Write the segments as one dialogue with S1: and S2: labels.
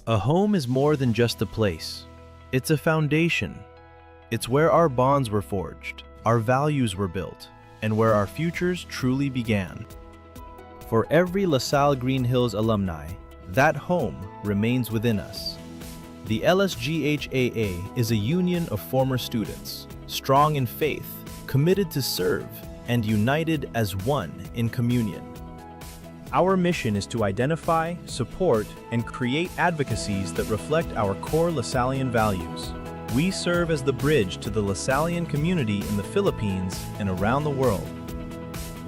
S1: A home is more than just a place. It's a foundation. It's where our bonds were forged, our values were built, and where our futures truly began. For every LaSalle Green Hills alumni, that home remains within us. The LSGH AA is a union of former students, strong in faith, committed to serve, and united as one in communion. Our mission is to identify, support, and create advocacies that reflect our core Lasallian values. We serve as the bridge to the Lasallian community in the Philippines and around the world.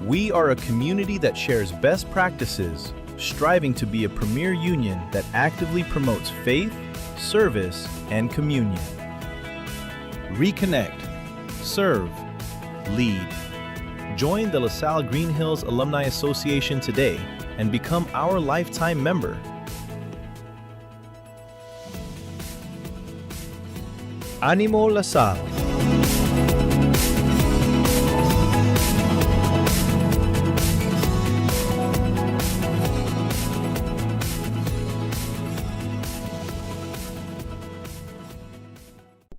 S1: We are a community that shares best practices, striving to be a premier union that actively promotes faith, service, and communion. Reconnect, serve, lead. Join the LaSalle Green Hills Alumni Association today and become our lifetime member. Animo LaSalle.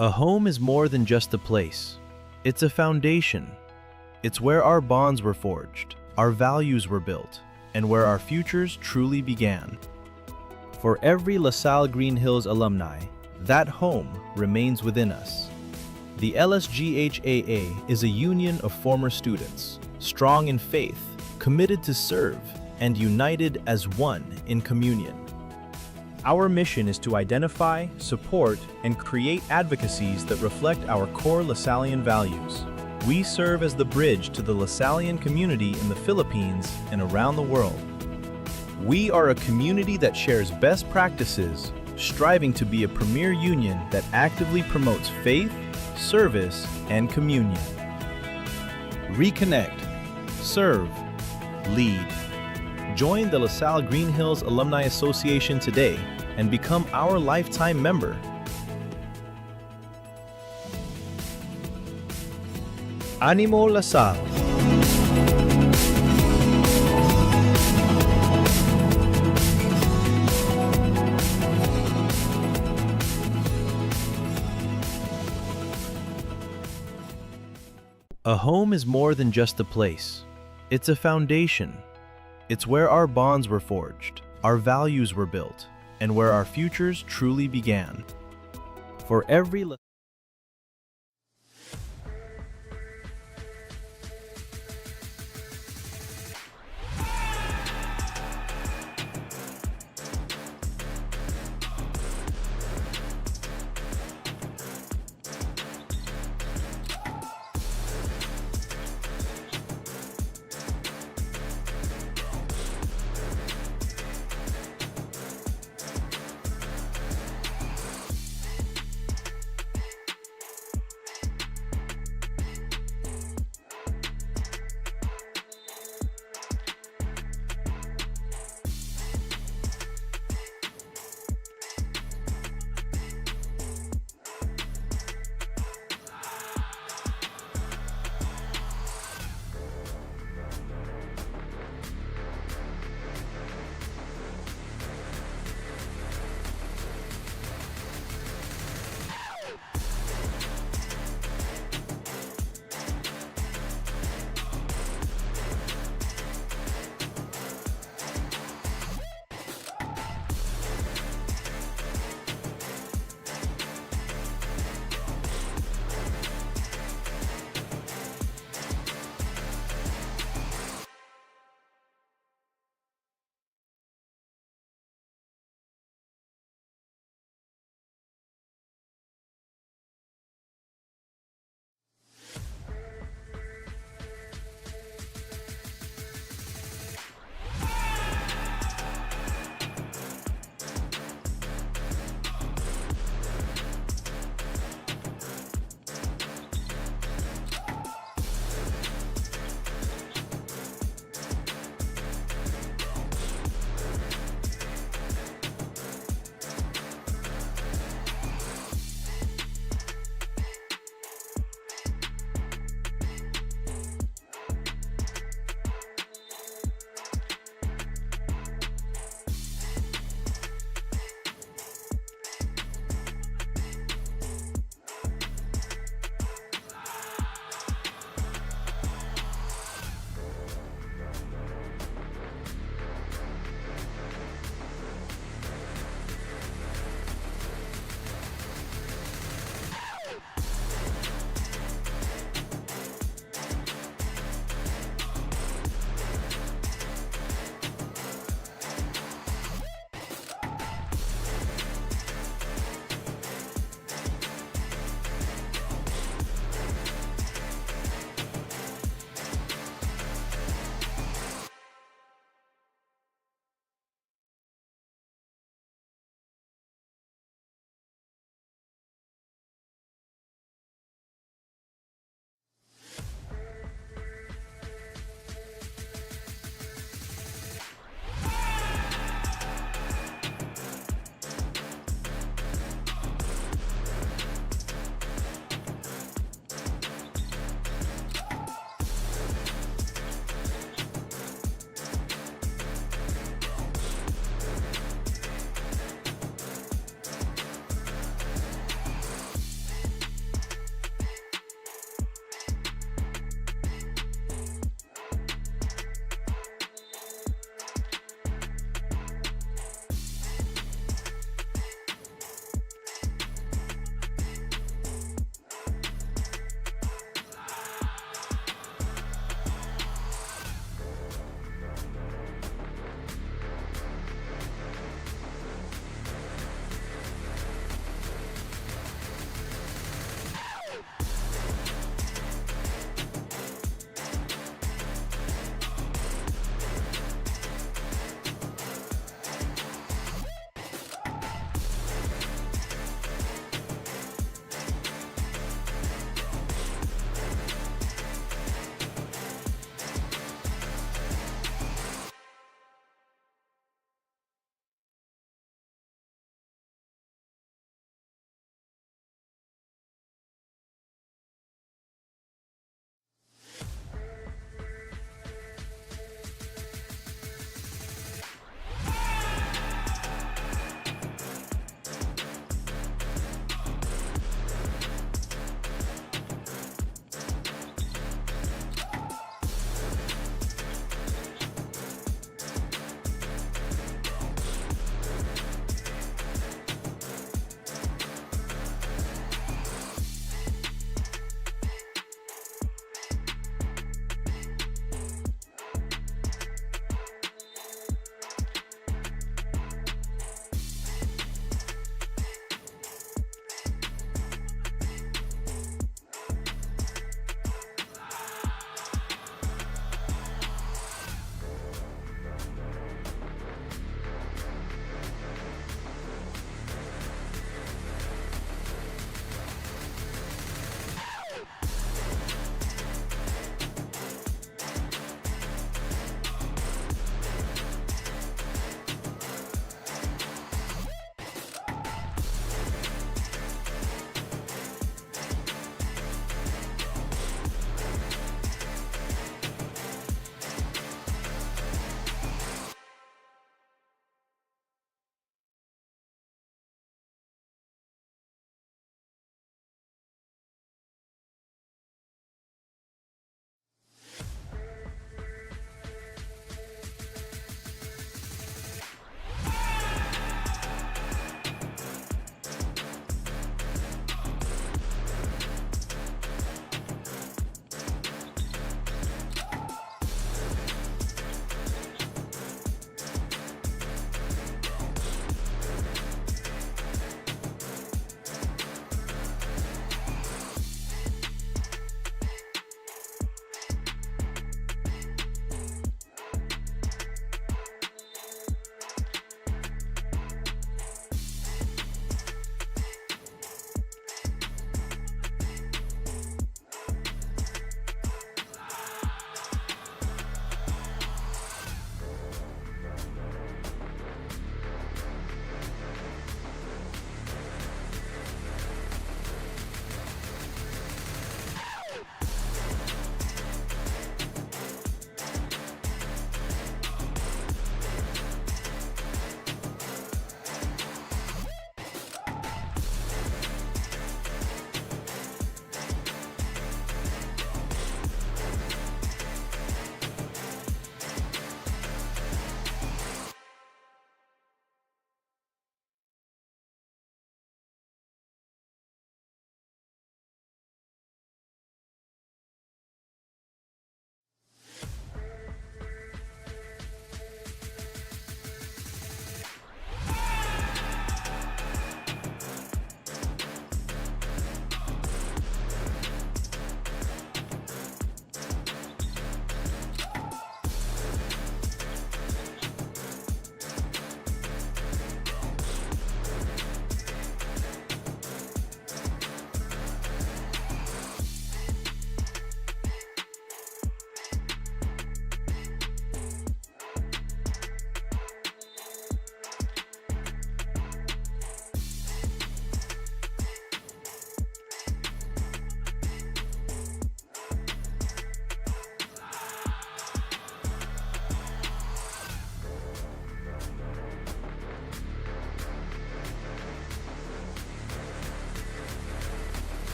S1: A home is more than just a place. It's a foundation. It's where our bonds were forged, our values were built, and where our futures truly began. For every LaSalle Green Hills alumni, that home remains within us. The LSGH AA is a union of former students, strong in faith, committed to serve, and united as one in communion. Our mission is to identify, support, and create advocacies that reflect our core Lasallian values. We serve as the bridge to the Lasallian community in the Philippines and around the world. We are a community that shares best practices, striving to be a premier union that actively promotes faith, service, and communion. Reconnect, serve, lead. Join the LaSalle Green Hills Alumni Association today and become our lifetime member. Animo LaSalle. A home is more than just a place. It's a foundation. It's where our bonds were forged, our values were built, and where our futures truly began. For every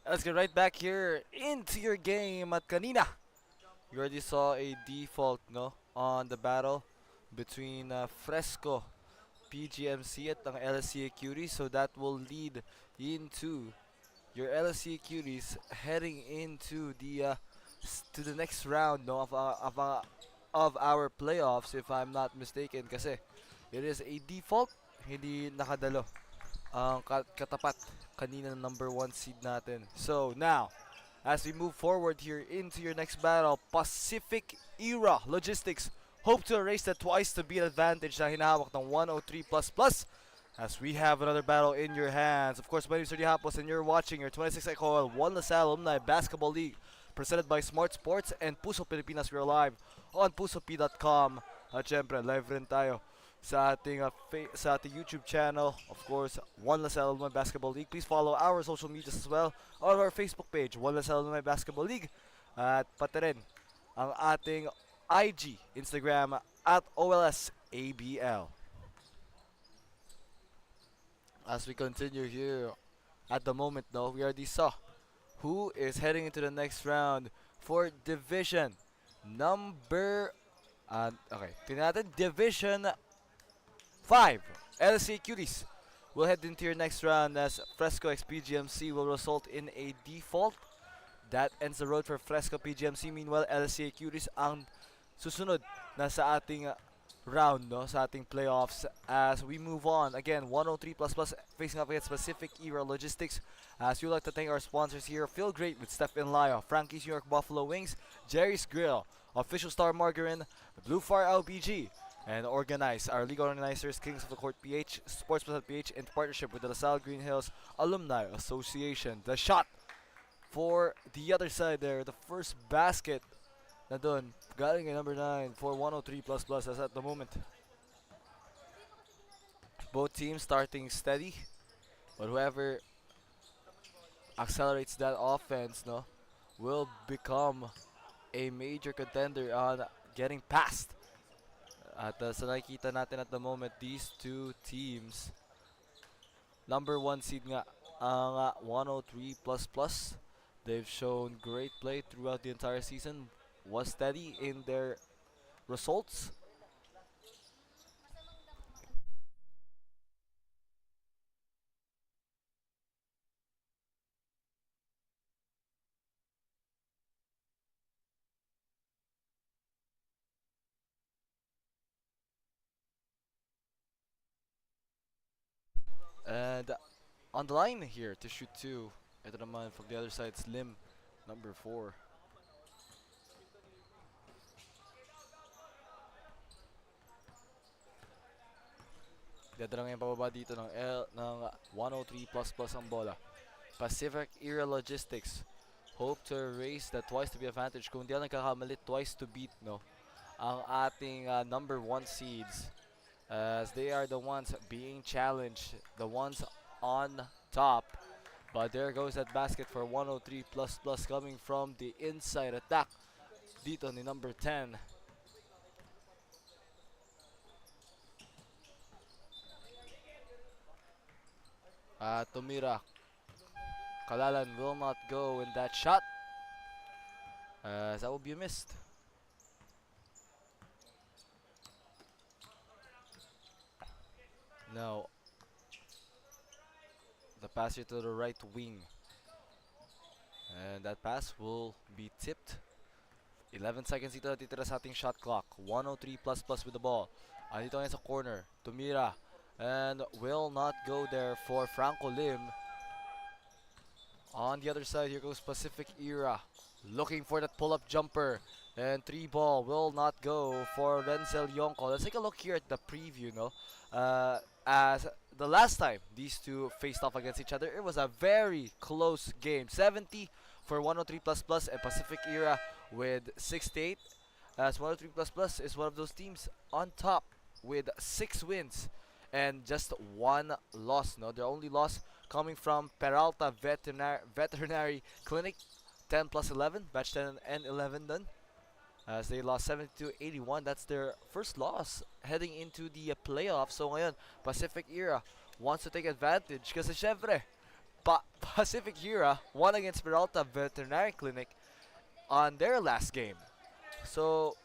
S2: Let's get right back here into your game at kanina. You already saw a default, no, on the battle between Fresco PGMC at ang LSCA Cuties. So that will lead into your LSCA Cuties heading into the next round, no, of our playoffs, if I'm not mistaken. Kasi it is a default, hindi nakadalo ang katapat kanina ng number 1 seed natin. So now, as we move forward here into your next battle, Pacific Era Logistics hope to erase the twice to beat advantage na hinahawak ng 103++. As we have another battle in your hands. Of course, my name is Sergio Hapos and you're watching your 26 EcoOil 1 Salle Alumni Basketball League presented by Smart Sports and Puso Pilipinas. We're live on pusop.com. At syempre, live rin tayo sa ating YouTube channel. Of course, 1 Salle Alumni Basketball League. Please follow our social medias as well on our Facebook page, 1 Salle Alumni Basketball League. At pati rin ang ating IG, Instagram at OLSABL. As we continue here at the moment, though, we already saw who is heading into the next round for division number okay, tingnan natin, division 5 LSC Cuties will head into your next round as Fresco x PGMC will result in a default. That ends the road for Fresco PGMC. Meanwhile, LSCA Cuties ang susunod na sa ating round, no, sa ating playoffs as we move on. Again, 103++ facing up against Pacific Era Logistics. As we like to thank our sponsors here, Feel Great with Steph and Lyle, Frankie's New York Buffalo Wings, Jerry's Grill, Official Star Margarine, Blue Fire LPG, and Organize, our league organizers, Kings of the Court PH, Sports Plus PH, in partnership with the LaSalle Green Hills Alumni Association. The shot for the other side there, the first basket na dun, galing at number 9 for 103++ as at the moment. Both teams starting steady, but whoever accelerates that offense, no, will become a major contender on getting past. At sa nakikita natin at the moment, these two teams, number 1 seed nga ang 103++. They've shown great play throughout the entire season, was steady in their results. And on the line here to shoot 2, ito naman from the other side, Slim, number 4. Dadala ngayon pababa dito ng 103++ ang bola. Pacific Era Logistics hope to erase the twice to be advantage. Kung di ako nagkakamali, twice to beat, no, ang ating number 1 seeds, as they are the ones being challenged, the ones on top. But there goes that basket for 103++ coming from the inside attack dito ni number 10. Tumira. Kalalan will not go in that shot, as that will be missed. Now, the pass here to the right wing. And that pass will be tipped. 11 seconds dito natitira sa ating shot clock. 103++ with the ball. Dito ngayon sa corner. Tumira. And will not go there for Franco Lim. On the other side, here goes Pacific Era. Looking for that pull-up jumper. And 3-ball will not go for Renzel Yonko. Let's take a look here at the preview, no? As the last time these two faced off against each other, it was a very close game. 70 for 103++ and Pacific Era with 68. As 103++ is one of those teams on top with 6 wins and just 1 loss. No, their only loss coming from Peralta Veterinary Clinic, 10+11, batch 10 and 11 done. As they lost 72-81, that's their first loss heading into the playoffs. So ngayon, Pacific Era wants to take advantage kasi syempre, Pacific Era won against Peralta Veterinary Clinic on their last game. So,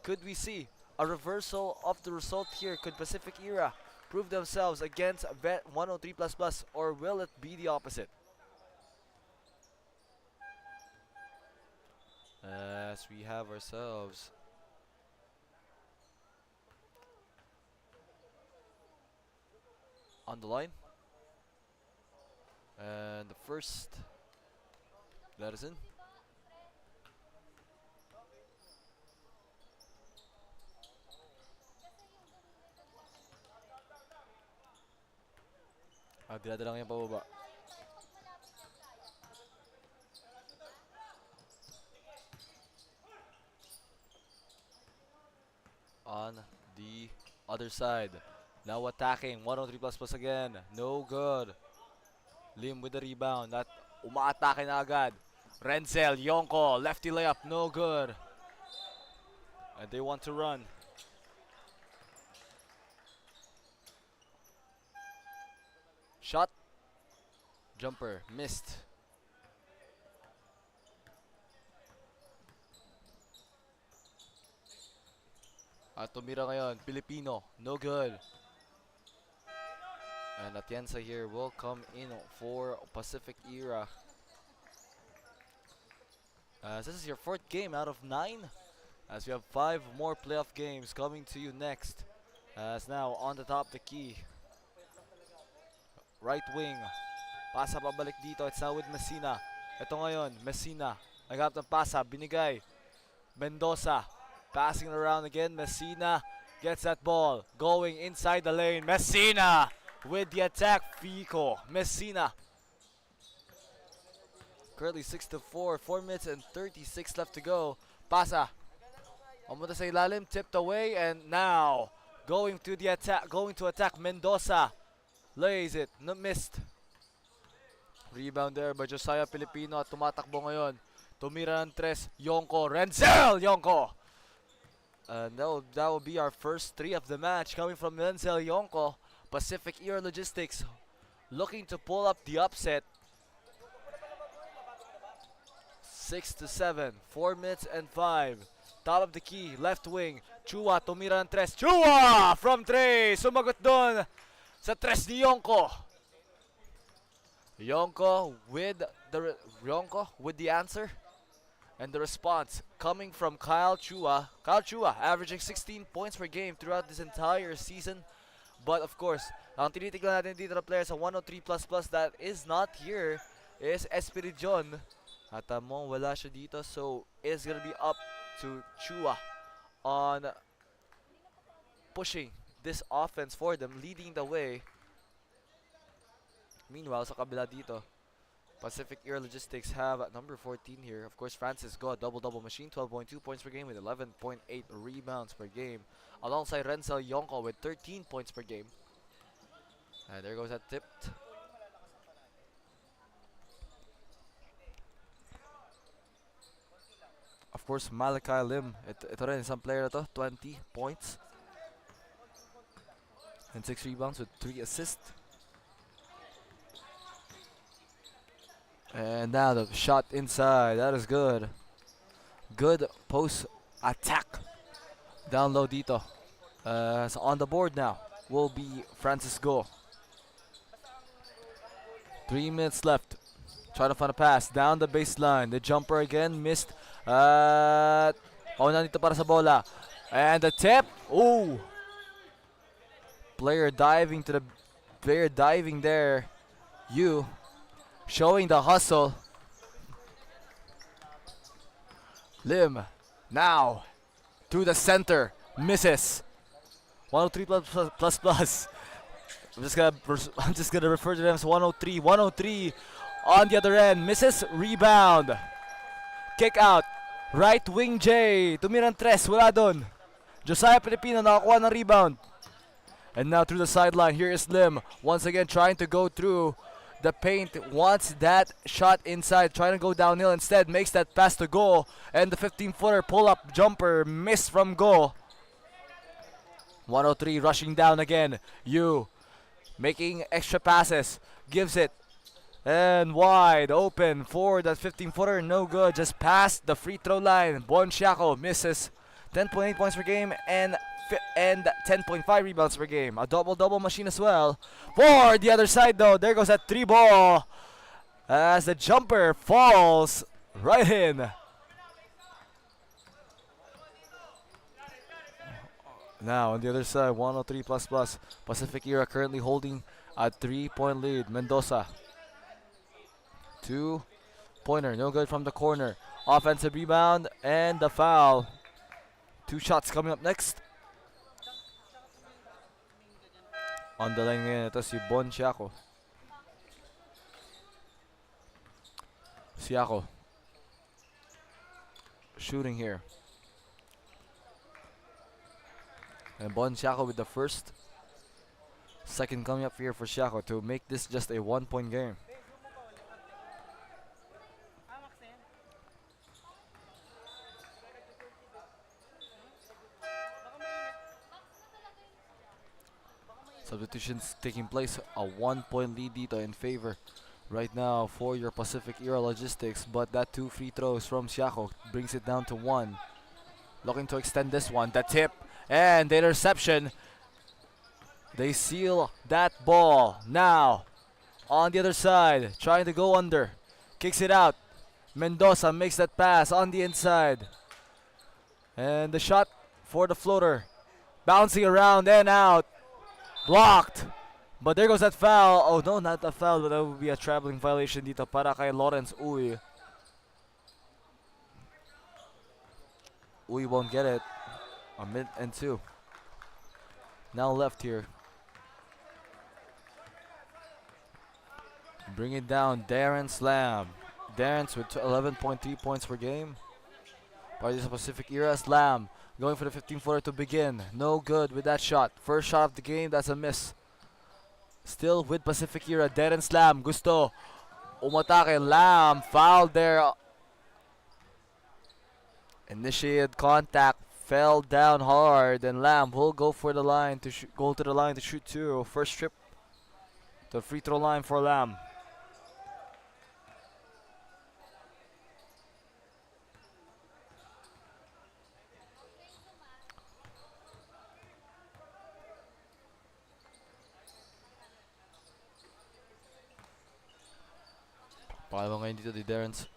S2: could we see a reversal of the result here? Could Pacific Era prove themselves against Vet 103++, or will it be the opposite? As we have ourselves on the line, and the first that is in. Dinadala lang yung pababa. On the other side, now attacking 103++ again. No good. Lim with the rebound. That umaatake na agad. Renzel Yonko, lefty layup, no good. And they want to run. Shot. Jumper missed. At tumira ngayon, Filipino, no good. And Atienza here will come in for Pacific Era. This is your 4th game out of 9. As we have 5 more playoff games coming to you next. As now on the top the key. Right wing. Pasa pabalik dito. It's now with Messina. Ito ngayon, Messina. Naghanap ng pasa, binigay. Mendoza. Passing it around again. Messina gets that ball. Going inside the lane. Messina with the attack. Fico. Messina. Currently 6-4. 4 minutes and 36 left to go. Pasa. Umunta sa ilalim. Tipped away. And now going to the attack. Going to attack Mendoza. Lays it. No, missed. Rebound there by Josiah Filipino at tumatakbo ngayon. Tumira ng 3. Yonko. Renzel Yonko. That will be our first 3 of the match coming from Renzel Yonko. Pacific Era Logistics looking to pull up the upset. 6-7. 4 minutes and 5. Top of the key. Left wing. Chua. Tumira ng 3. Chua from 3. Sumagot doon sa 3 ni Yonko. Yonko with the answer. And the response coming from Kyle Chua. Kyle Chua averaging 16 points per game throughout this entire season. But of course, ang tinitignan natin dito na players sa 103++ that is not here is Espiridion. At wala siya dito, so it's gonna be up to Chua on pushing this offense for them, leading the way. Meanwhile, sa kabila dito, Pacific Era Logistics have number 14 here. Of course, Francis got double-double machine, 12.2 points per game with 11.8 rebounds per game. Alongside Renzel Yonko with 13 points per game. And there goes that tipped. Of course, Malachi Lim. Ito rin isang player na to, 20 points. And 6 rebounds with 3 assists. And now the shot inside. That is good. Good post attack. Down low dito. So on the board now will be Francisco. 3 minutes left. Trying to find a pass. Down the baseline. The jumper again. Missed. Nandito para sa bola. And the tip. Ooh. Player diving there. showing the hustle. Lim now through the center, misses. 103 plus. I'm just gonna refer to them as 103. 103 on the other end, misses. Rebound, kick out. Right wing J, tumirang tres, wala dun. Josiah Filipino nakakuha ng rebound. And now through the sideline, here is Lim. Once again trying to go through the paint. Wants that shot inside, trying to go downhill. Instead makes that pass to goal. And the 15-footer pull-up jumper missed from goal. 103 rushing down again. Yu making extra passes. Gives it. And wide open for that 15-footer. No good. Just past the free throw line. Bonsiaco misses. 10.8 points per game and 10.5 rebounds per game. A double-double machine as well. For the other side though, there goes that 3-ball. As the jumper falls right in. Now on the other side, 103 plus. Pacific Era currently holding a 3-point lead. Mendoza. 2-pointer, no good from the corner. Offensive rebound and the foul. 2 shots coming up next. On the line ngayon, ito si Bonsiaco. Siaco. Shooting here. And Bonsiaco with the first. Second coming up here for Siaco to make this just a 1-point game. Substitutions taking place. A 1-point lead dito in favor right now for your Pacific Era Logistics. But that 2 free throws from Siaco brings it down to 1. Looking to extend this one. The tip and the interception. They seal that ball. Now on the other side, trying to go under. Kicks it out. Mendoza makes that pass on the inside. And the shot for the floater. Bouncing around and out. Blocked. But there goes that foul. Oh no, not a foul, but that would be a traveling violation dito para kay Lawrence Uy. Uy won't get it. A minute and 2. Now left here. Bring it down, Darren Slam. Darren's with 11.3 points per game. By this Pacific Era, Slam going for the 15-footer to begin. No good with that shot. First shot of the game, that's a miss. Still with Pacific Era, Darren Slam. Gusto umatake. Lam fouled there. Initiated contact, fell down hard, and Lam will go for the line to go to the line to shoot 2. First trip to the free throw line for Lam. Pangalawa ngayon dito di Darren's.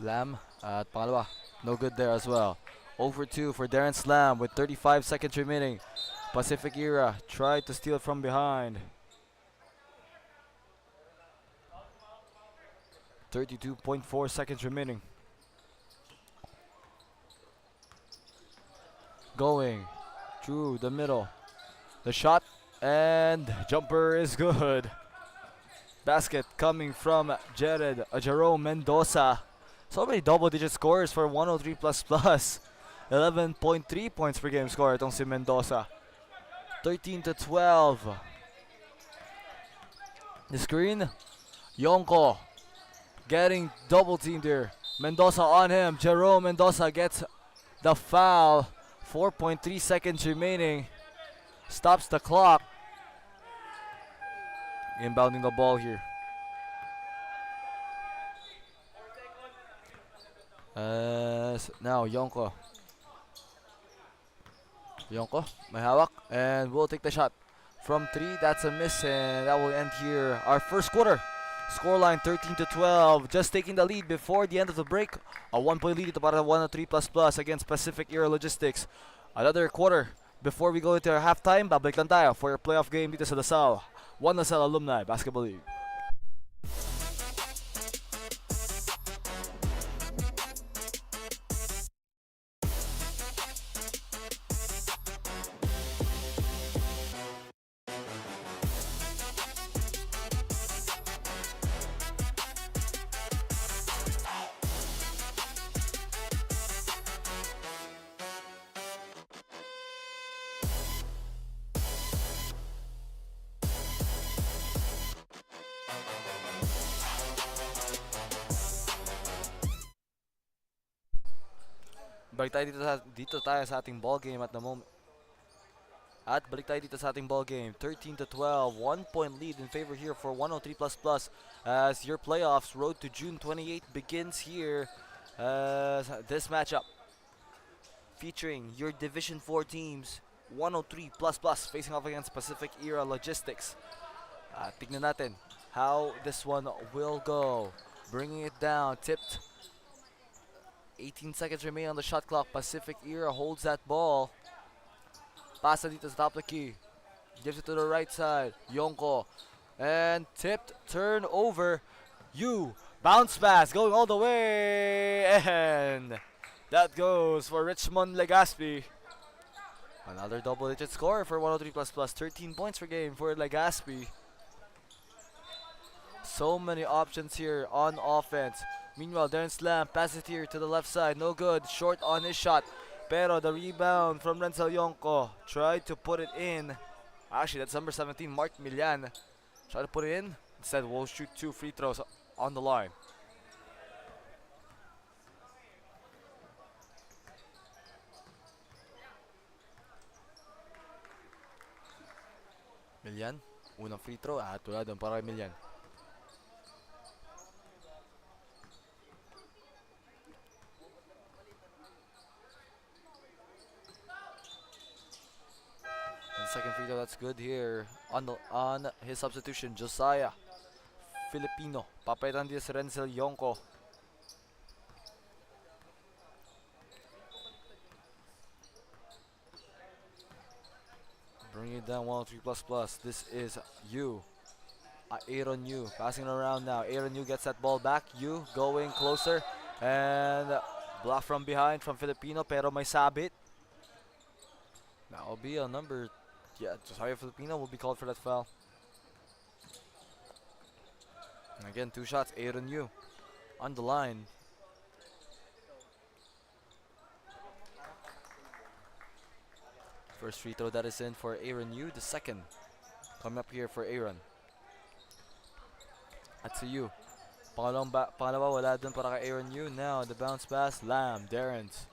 S2: Lam at pangalawa. No good there as well. Over 2 for Darren Slam with 35 seconds remaining. Pacific Era tried to steal from behind. 32.4 seconds remaining. Going through the middle. The shot and jumper is good. Basket coming from Jerome Mendoza. So many double-digit scores for 103 plus. 11.3 points per game score itong si Mendoza. 13-12. The screen. Yonko getting double teamed here. Mendoza on him. Jerome Mendoza gets the foul. 4.3 seconds remaining. Stops the clock. Inbounding the ball here. Now Yonko. Yonko, may hawak, and we'll take the shot from 3. That's a miss, and that will end here our first quarter. Scoreline 13-12. Just taking the lead before the end of the break. A 1-point lead ito para 103 plus against Pacific Era Logistics. Another quarter before we go into our halftime, babalik lang tayo for your playoff game dito sa Salle. One Salle Alumni Basketball League. Balik tayo dito tayo sa ating ball game at the moment. At balik tayo dito sa ating ball game. 13-12, 1-point lead in favor here for 103++ as your playoffs road to June 28 begins here. This matchup featuring your Division 4 teams, 103++ facing off against Pacific Era Logistics. Tignan natin how this one will go. Bringing it down, tipped. 18 seconds remain on the shot clock. Pacific Era holds that ball. Pasa dito sa top of the key. Gives it to the right side. Yonko. And tipped. Turnover. Bounce pass going all the way. And that goes for Richmond Legazpi. Another double-digit score for 103++. 13 points per game for Legazpi. So many options here on offense. Meanwhile, Darren Slam passes it here to the left side. No good. Short on his shot. Pero the rebound from Renzel Yonko. Tried to put it in. Actually, that's number 17, Mark Milian. Tried to put it in. Instead, we'll shoot 2 free throws on the line. Milian. Unang free throw. Wala doon para kay Milian. Second free throw, that's good here on his substitution, Josiah Filipino. Papaitan dito si Renzel Yonko. Bring it down 103++. This is Aaron Yu passing around now. Aaron Yu gets that ball back. Yu going closer and block from behind from Filipino, pero may sabit. That will be a number. Yeah, Josiah Filipino will be called for that foul. And again, 2 shots. Aaron Yu on the line. First free throw that is in for Aaron Yu. The second coming up here for Aaron. That's a Yu. Pangalawa wala dun para kay Aaron Yu. Now the bounce pass. Lamb. Darren's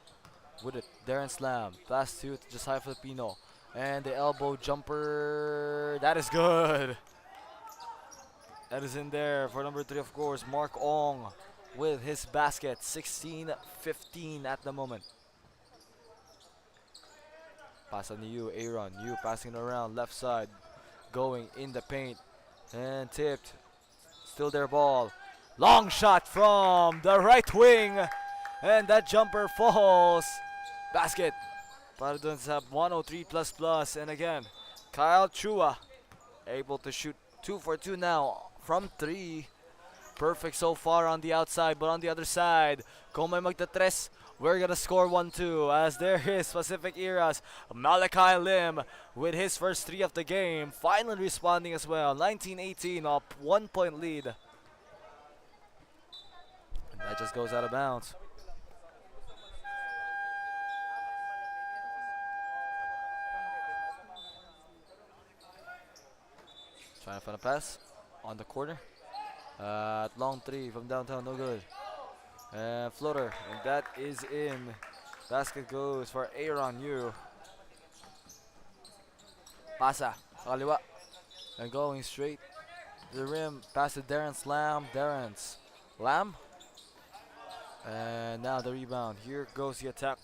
S2: with it. Darren Slam. Pass to Josiah Filipino. And the elbow jumper, that is good. That is in there for number 3, of course, Mark Ong with his basket. 16-15 at the moment. Pass on to Yu, Aaron. Yu passing it around left side, going in the paint and tipped. Still their ball. Long shot from the right wing, and that jumper falls. Basket. Para dun sa 103++. And again, Kyle Chua able to shoot 2 for 2 now from 3. Perfect so far on the outside, but on the other side, kung may magta-tres, we're gonna score 1-2 as there is Pacific Era's Malachi Lim with his first 3 of the game, finally responding as well. 19-18 up, 1-point lead. And that just goes out of bounds. Trying to find a pass on the corner. Long 3 from downtown, no good. And floater, and that is in. Basket goes for Aaron Yu. Pasa, kaliwa. And going straight to the rim. Pass to Darren Slam. Darren's Lamb. And now the rebound. Here goes the attack.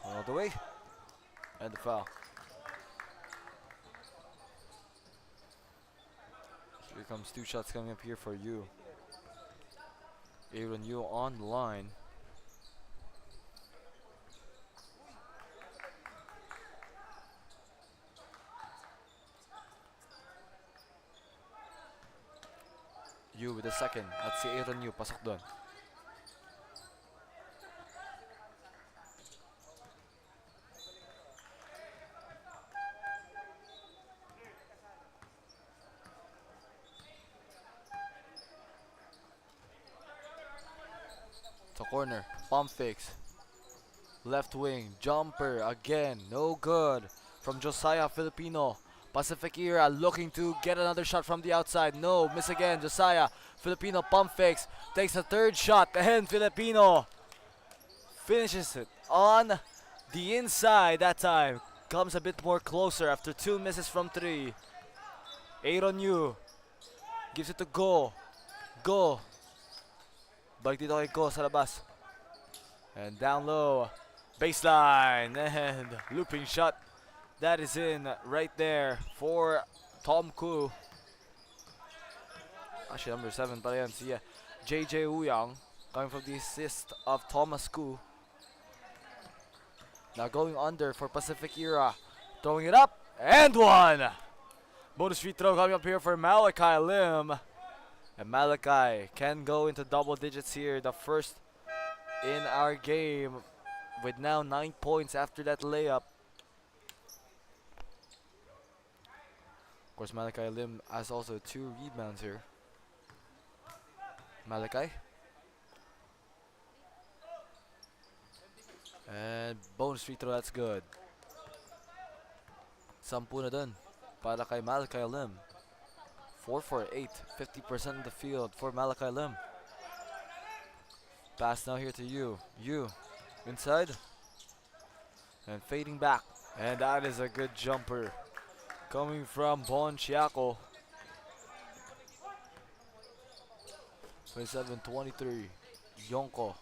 S2: All the way. And the foul. Here comes 2 shots coming up here for Yu. Aaron Yu on the line. Yu with the second. At si Aaron Yu, pasok doon. To corner, pump fakes. Left wing, jumper again, no good. From Josiah Filipino. Pacific Era looking to get another shot from the outside. No, miss again. Josiah Filipino pump fakes. Takes a third shot. And Filipino finishes it on the inside that time. Comes a bit more closer after 2 misses from 3. Aaron Yu gives it to Go. Go. Balik dito kay Go sa labas. And down low. Baseline. And looping shot. That is in right there for Tom Koo. Actually, number 7 pa yan. Si JJ Uyang coming from the assist of Thomas Koo. Now going under for Pacific Era. Throwing it up. And one. Bonus free throw coming up here for Malachi Lim. And Malachi can go into double digits here. The first in our game with now 9 points after that layup. Of course, Malachi Lim has also 2 rebounds here. Malachi. And bonus free throw, that's good. 10 na dun para kay Malachi Lim. 4 for 8, 50% of the field for Malachi Lim. Pass now here to Yu. Yu inside. And fading back. And that is a good jumper. Coming from Bon Chiaco. 27-23. Yonko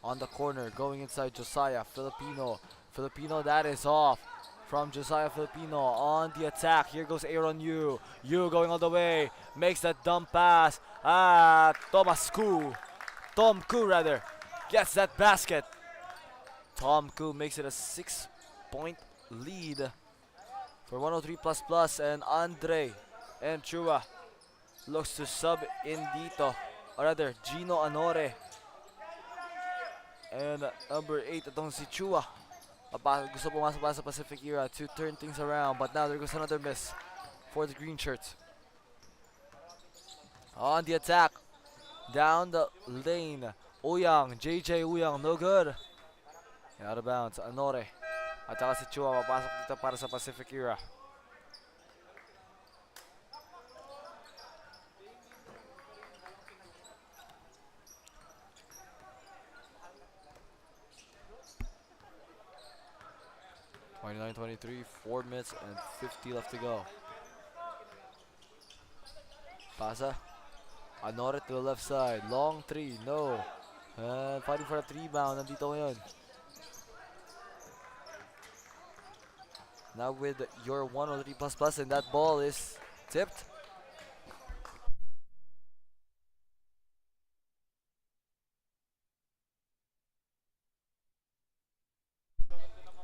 S2: on the corner, going inside Josiah Filipino. Filipino, that is off from Josiah Filipino on the attack. Here goes Aaron Yu. Yu going all the way, makes that dump pass. Tom Koo rather gets that basket. Tom Koo makes it a 6-point lead for 103++, and Andre and Chua looks to sub in dito, or rather Gino Anore. And number 8 itong si Chua. Gusto pumasok pa sa Pacific Era to turn things around, but now there goes another miss for the green shirts. On the attack, down the lane, Uyang, JJ Uyang, no good. And out of bounds, Anore. At saka si Chua papasok dito para sa Pacific Era. (29-23), 4 minutes and 50 left to go. Pasa. Anore to the left side. Long 3, no. And fighting for a rebound. Nandito ngayon. Now with your 103++, and that ball is tipped.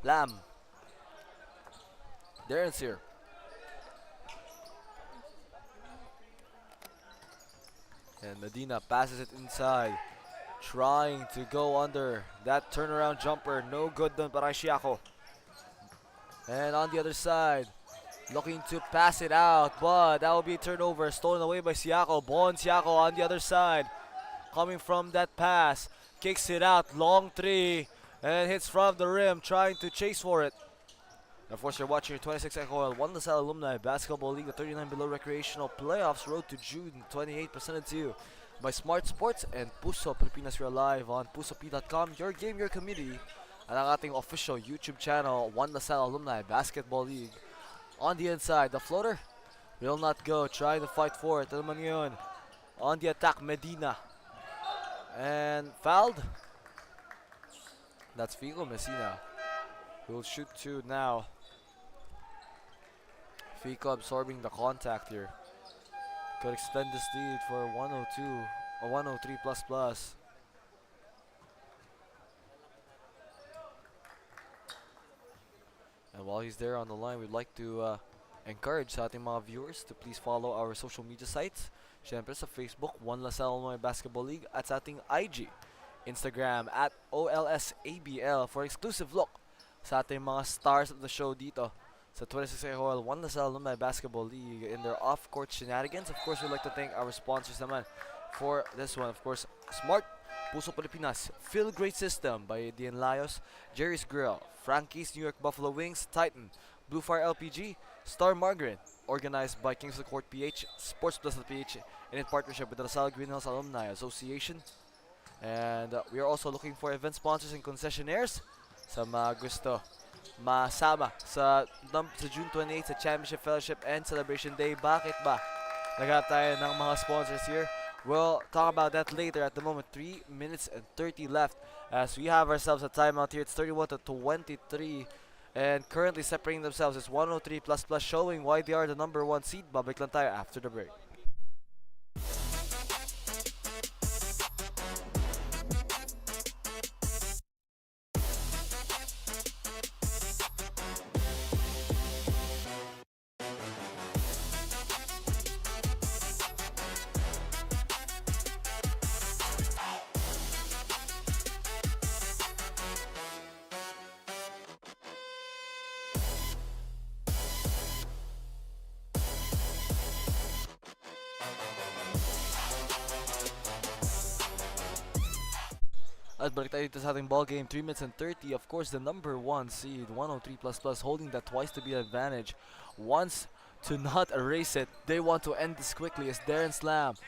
S2: Lam. Darren's here. And Medina passes it inside. Trying to go under. That turnaround jumper. No good done para Siako. And on the other side, looking to pass it out, but that will be a turnover. Stolen away by Siako. Bon Siako on the other side. Coming from that pass. Kicks it out. Long 3. And hits from the rim. Trying to chase for it. And of course, you're watching your 26 EcoOil One Salle Alumni Basketball League, the 39 below recreational playoffs road to June 28, presented to you by Smart Sports and Puso Pilipinas. We're live on PusoP.com, your game, your community, and ang ating official YouTube channel, One Salle Alumni Basketball League. On the inside, the floater will not go, trying to fight for it. Ano man yun? On the attack, Medina. And fouled. That's Figo Messina, who will shoot 2 now. Fico absorbing the contact here. Could extend this lead for 102 or 103++. And while he's there on the line, we'd like to encourage sa ating mga viewers to please follow our social media sites. Siyempre sa Facebook, One LaSalle Alumni Basketball League at sa ating IG, Instagram at OLSABL for exclusive look sa ating mga stars of the show dito sa 26 EcoOil One LaSalle Alumni Basketball League in their off-court shenanigans. Of course, we'd like to thank our sponsors naman for this one. Of course, Smart, Puso Pilipinas, Feel Great System by Dian Layos, Jerry's Grill, Frankie's New York Buffalo Wings, Titan, Blue Fire LPG, Star Margarine, organized by Kings of the Court PH, Sports Plus PH, and in partnership with the LaSalle Green Hills Alumni Association. And we are also looking for event sponsors and concessionaires sa mga gusto masama sa June 28 sa Championship Fellowship and Celebration Day. Bakit ba? Naghanap tayo ng mga sponsors here. We'll talk about that later. At the moment, 3 minutes and 30 left as we have ourselves a timeout here. It's 31-23. And currently separating themselves is 103++, showing why they are the #1 seed. Babalik lang tayo after the break. At balik tayo dito sa ating ball game, 3 minutes and 30. Of course, the #1 seed, 103++, holding that twice to be advantage. Wants to not erase it. They want to end this quickly as Darren Slam.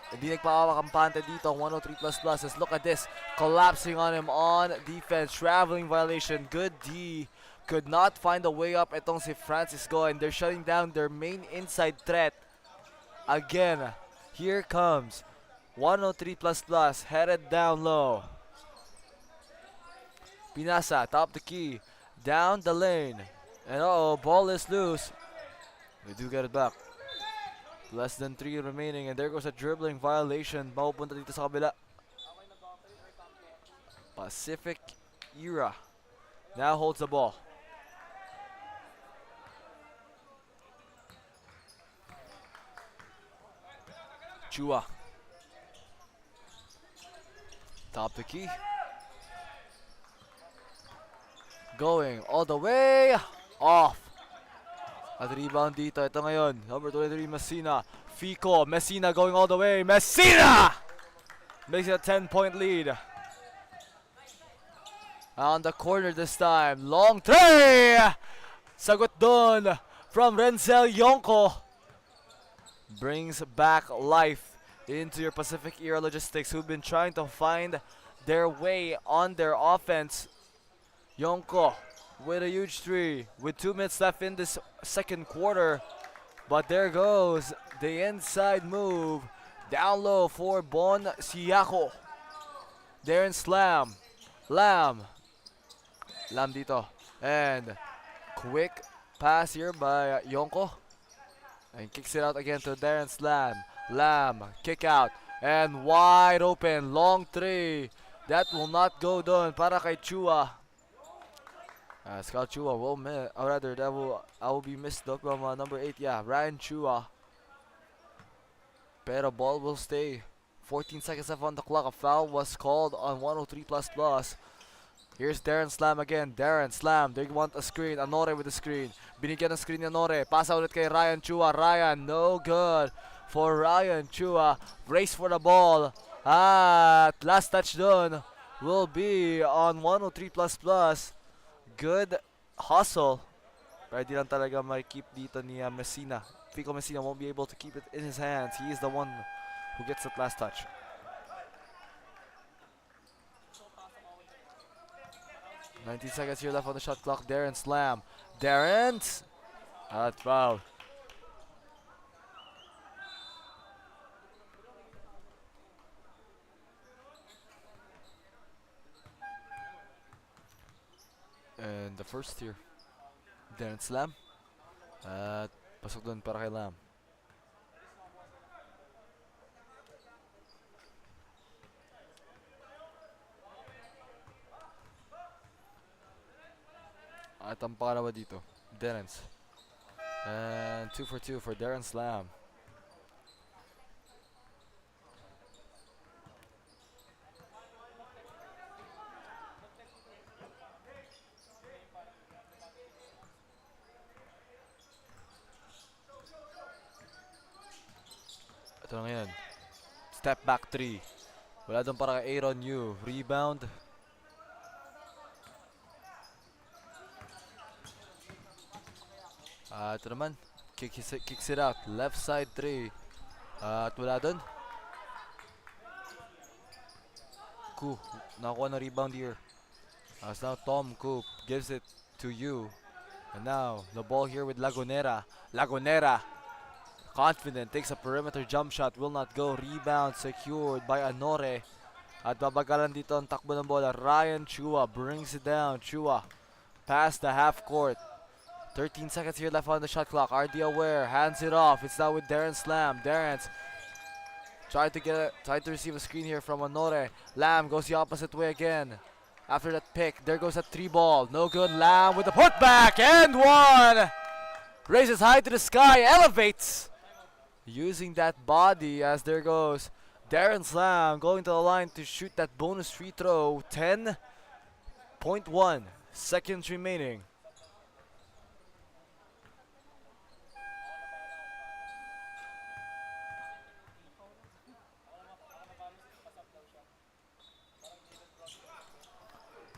S2: Hindi nagpapakampante dito, 103++. As look at this, collapsing on him on defense. Traveling violation, good D. Could not find a way up itong si Francisco, and they're shutting down their main inside threat. Again, here comes 103++, headed down low. Pinasa, top the key, down the lane. And ball is loose. We do get it back. Less than 3 remaining, and there goes a dribbling violation. Mapupunta dito sa kabila. Pacific Era now holds the ball. Chua. Top the key. Going all the way off. At rebound dito. Ito ngayon. Number 23, Messina. Fico. Messina going all the way. Messina! Makes it a 10-point lead. On the corner this time. Long three! Sagot dun from Renzel Yonko. Brings back life into your Pacific Era Logistics, who've been trying to find their way on their offense. Yonko with a huge three with 2 minutes left in this second quarter. But there goes the inside move. Down low for Bon Siako. Darren Slam. Lam dito. And quick pass here by Yonko. And kicks it out again to Darren Slam. Lam, kick out. And wide open. Long three. That will not go down para kay Chua. Scout Chua will miss, or rather, that will be missed though from number 8. Yeah, Ryan Chua. Pero ball will stay. 14 seconds left on the clock. A foul was called on 103++. Here's Darren Slam again. Darren Slam. They want a screen. Anore with the screen. Binigyan ng screen ni Anore. Pasa ulit kay Ryan Chua. Ryan, no good for Ryan Chua. Race for the ball. At last touch done will be on 103++. Good hustle. Pero di lang talaga may keep dito ni Messina. Fico Messina won't be able to keep it in his hands. He is the one who gets that last touch. "19 seconds here left on the shot clock. Darren Slam. Darren! That's foul. And the first here, Darren Slam. At pasok doon para kay Lam. At ang pangalawa dito, Darren's. And 2 for 2 for Darren Slam. Ito na ngayon. Step back 3. Wala doon para kay Aaron Yu. Rebound. Ito naman. Kicks it out. Left side 3. At wala doon. Ku. Nakakuha ng rebound here. As now Tom Coop gives it to you. And now, the ball here with Lagunera. Lagunera. Confident. Takes a perimeter jump shot. Will not go. Rebound secured by Anore. At babagalan dito ang takbo ng bola. Ryan Chua brings it down. Chua past the half court. 13 seconds here left on the shot clock. RD aware. Hands it off. It's now with Darren Slam. Darren's tried to receive a screen here from Honore. Lamb goes the opposite way again. After that pick, there goes that 3 ball. No good. Lamb with the putback and one. Raises high to the sky. Elevates. Using that body as there goes Darren Slam going to the line to shoot that bonus free throw. 10.1 seconds remaining.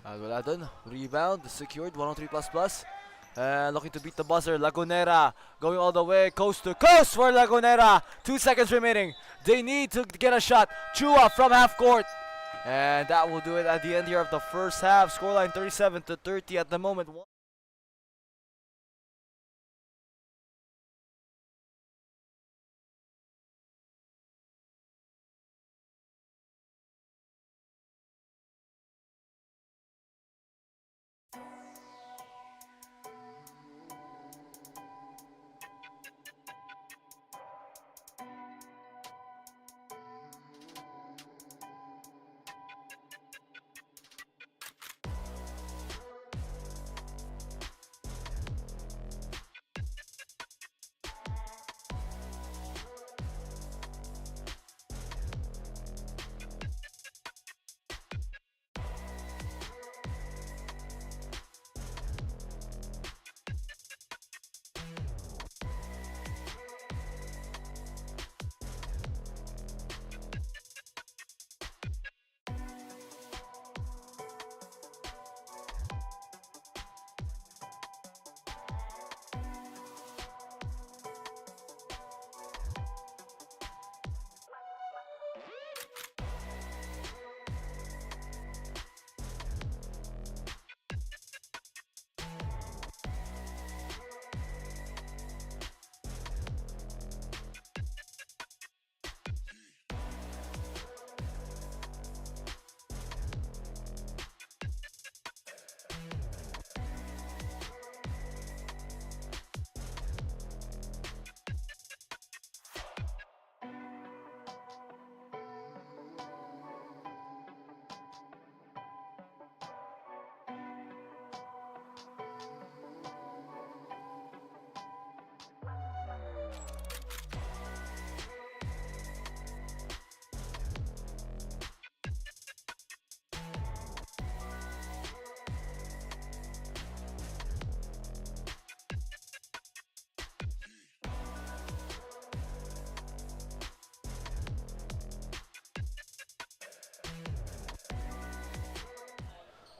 S2: Wala dun. Rebound secured. 103++. Looking to beat the buzzer. Lagunera going all the way coast to coast for Lagunera. 2 seconds remaining. They need to get a shot. Chua from half court. And that will do it at the end here of the first half. Scoreline 37-30 at the moment.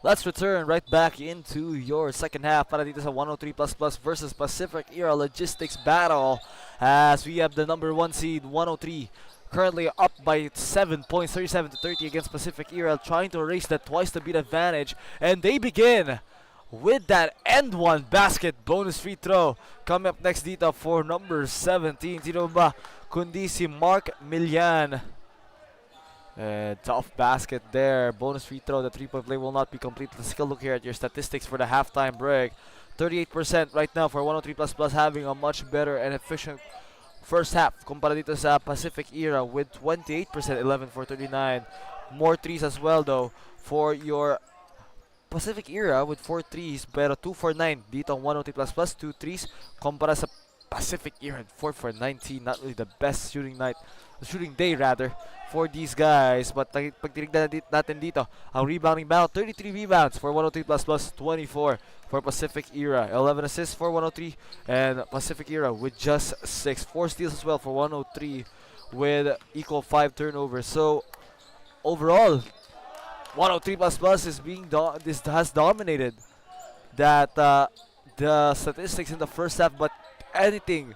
S2: Let's return right back into your second half para dito sa 103++ versus Pacific Era Logistics battle as we have the number 1 seed 103 currently up by 7 points 37-30 against Pacific Era, trying to erase that twice to beat advantage, and they begin with that end one basket bonus free throw. Coming up next dito for number 17, sino ba kundi si Mark Milian. Tough basket there. Bonus free throw. The 3-point play will not be complete. Let's take a look here at your statistics for the halftime break. 38% right now for 103++, having a much better and efficient first half kumpara dito sa Pacific Era with 28%, 11 for 39. More threes as well though for your Pacific Era with 4 threes, pero 2 for 9 dito ang 103++, 2 threes kumpara sa Pacific Era 4 for 19. Not really the best shooting day rather for these guys, but pag tinignan natin dito ang rebounding battle, 33 rebounds for 103++, 24 for Pacific Era, 11 assists for 103, and Pacific Era with just 6. 4 steals as well for 103 with equal 5 turnovers. So overall, 103 plus plus is being this has dominated that the statistics in the first half, but anything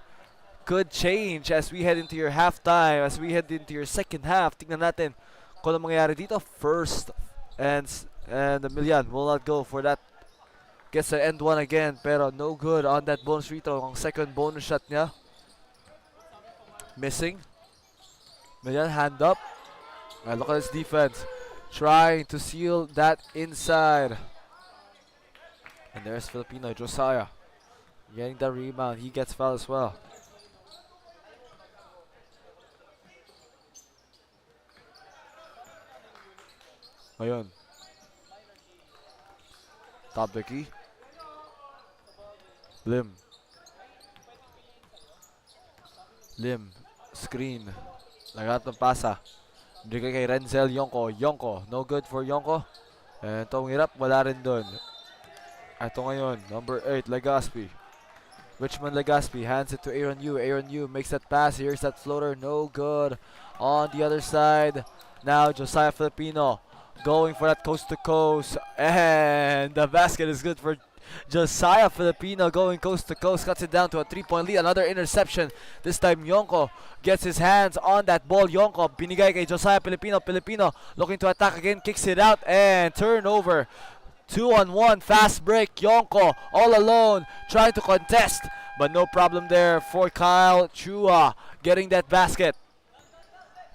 S2: could change as we head into your halftime, as we head into your second half. Tingnan natin kung ano mangyayari dito. First and the Milian will not go for that. Gets the end one again, pero no good on that bonus free throw. Ang second bonus shot niya, missing. Milian hand up. And look at his defense, trying to seal that inside. And there's Filipino Josiah getting the rebound. He gets fouled as well. Ayun. Top the key. Lim. Screen. Lagat ng pasa. Bigay kay Renzel Yonko. No good for Yonko. And itong hirap, wala rin dun. Ito ngayon, number 8, Legaspi. Richmond Legaspi hands it to Aaron Yu. Aaron Yu makes that pass. Here's that floater. No good. On the other side, now Josiah Filipino going for that coast to coast. And the basket is good for Josiah Filipino, going coast to coast. Cuts it down to a 3-point lead. Another interception. This time Yonko gets his hands on that ball. Yonko binigay kay Josiah Filipino. Filipino looking to attack again. Kicks it out and turnover. 2-on-1 fast break. Yonko all alone trying to contest, but no problem there for Kyle Chua getting that basket.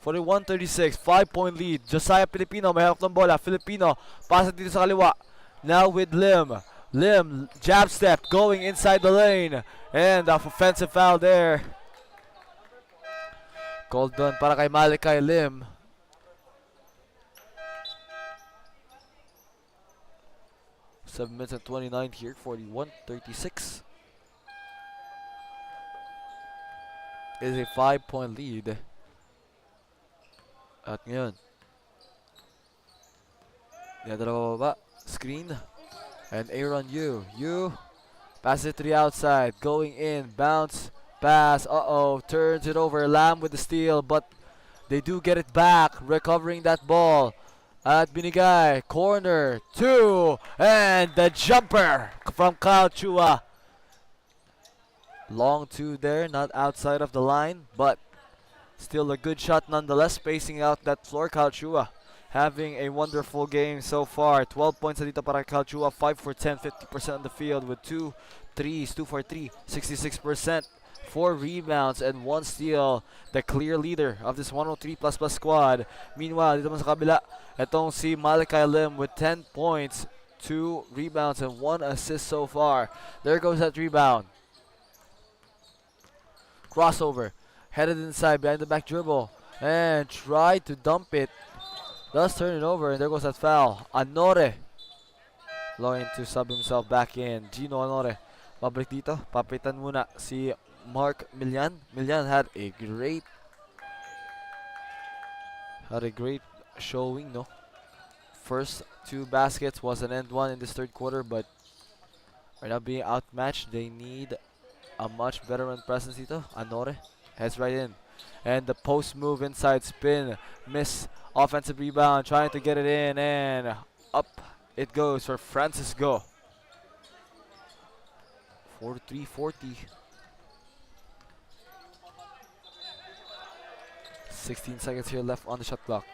S2: 41-36, 5-point lead. Josiah Filipino may hawak ng bola. Filipino pasa dito sa kaliwa. Now with Lim. Lim jab step going inside the lane, and the offensive foul there. Called done para kay Malachi Lim. Seven minutes and 29 here, 41-36. Is a 5-point lead. At ngayon, dalawa baba, screen, and Aaron Yu passes it to the outside, going in, bounce, pass, turns it over, Lamb with the steal, but they do get it back, recovering that ball. At binigay, corner, 2, and the jumper from Kyle Chua. Long 2 there, not outside of the line, but still a good shot nonetheless, spacing out that floor. Kyle Chua having a wonderful game so far. 12 points dito para Kyle Chua, 5 for 10, 50% on the field with 2 threes, 2 for 3, 66%. 4 rebounds and 1 steal, the clear leader of this 103 plus squad. Meanwhile, dito sa kabila, itong si Malachi Lim with 10 points, 2 rebounds and 1 assist so far. There goes that rebound. Crossover, headed inside behind the back dribble, and tried to dump it. Does turn it over, and there goes that foul. Anore looking to sub himself back in. Gino Anore pabalik dito, papitan muna si Mark Milian. Milian had a great showing, no? First 2 baskets was an end one in this third quarter, but are now being outmatched. They need a much better run presence dito. Anore heads right in, and the post move inside spin, miss, offensive rebound, trying to get it in, and up it goes for Francisco. 43-40. 16 seconds here left on the shot clock.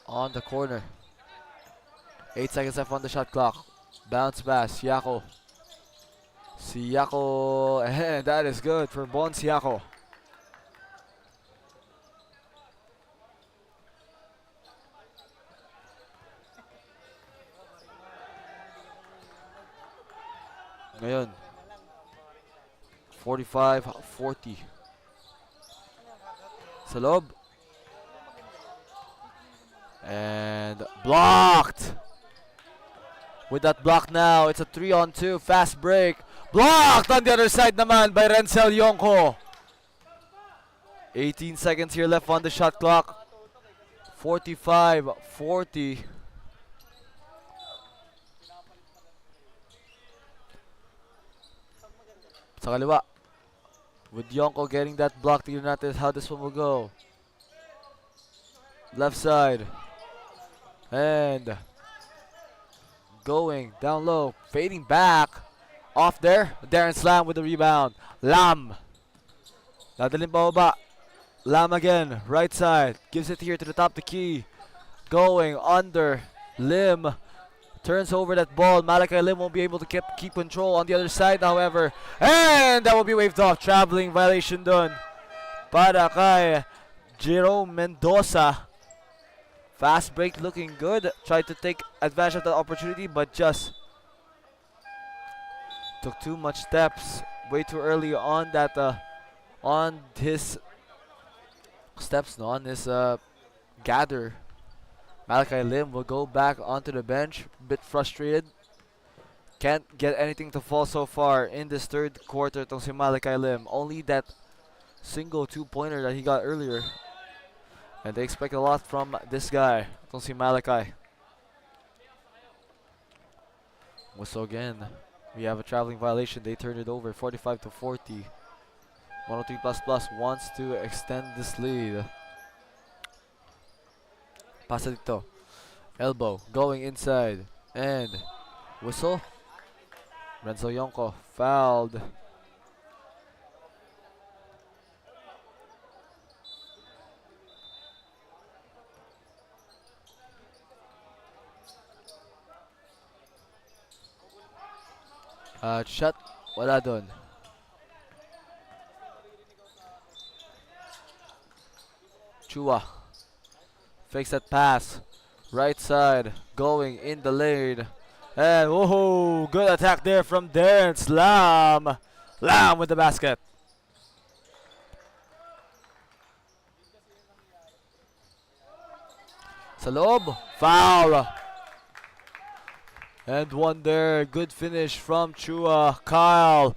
S2: On the corner. 8 seconds left on the shot clock. Bounce pass, Siako. And that is good for Bon Siako. Ngayon, 45-40. Sa loob. And blocked. With that block now, it's a 3-on-2 fast break. Blocked on the other side naman by Renzel Yonko. 18 seconds here left on the shot clock. 45-40. Sa kaliwa. With Yonko getting that block, tignan natin how this one will go. Left side. And going down low, fading back. Off there. Darren Slam with the rebound. Lam. Dadalhin pa. Lam again. Right side. Gives it here to the top of the key. Going under. Lim. Turns over that ball. Malachi Lim won't be able to keep control on the other side, however. And that will be waved off. Traveling violation done. Para kay Jerome Mendoza. Fast break looking good. Tried to take advantage of that opportunity, but just took too much steps way too early on that on his steps, no, on his gather. Malachi Lim will go back onto the bench, a bit frustrated. Can't get anything to fall so far in this third quarter tong si Malachi Lim. Only that single two-pointer that he got earlier. And they expect a lot from this guy, tong si Malachi. So again, we have a traveling violation. They turned it over 45 to 40. 103++ wants to extend this lead. Pasa dito. Elbow going inside. And whistle. Renzo Yonko fouled. Shot. Wala dun. Chua. Fakes that pass. Right side. Going in the lane. And whoa, good attack there from Darren Slam. Lam with the basket. Sa loob. Foul. And one there. Good finish from Chua. Kyle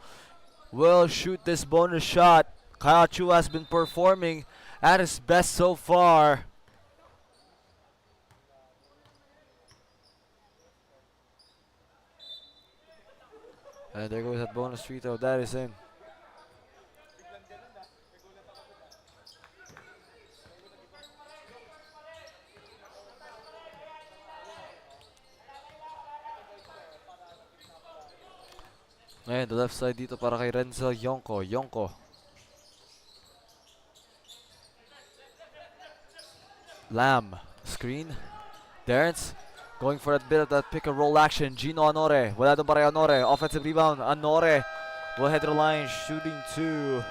S2: will shoot this bonus shot. Kyle Chua has been performing at his best so far. And there goes that bonus free throw. That is in. And the left side dito para kay Renzo Yonko. Yonko. Lam. Screen. Darren's going for a bit of that pick and roll action. Gino Anore. Wala doon para Anore. Offensive rebound. Anore will head to the line. Shooting two.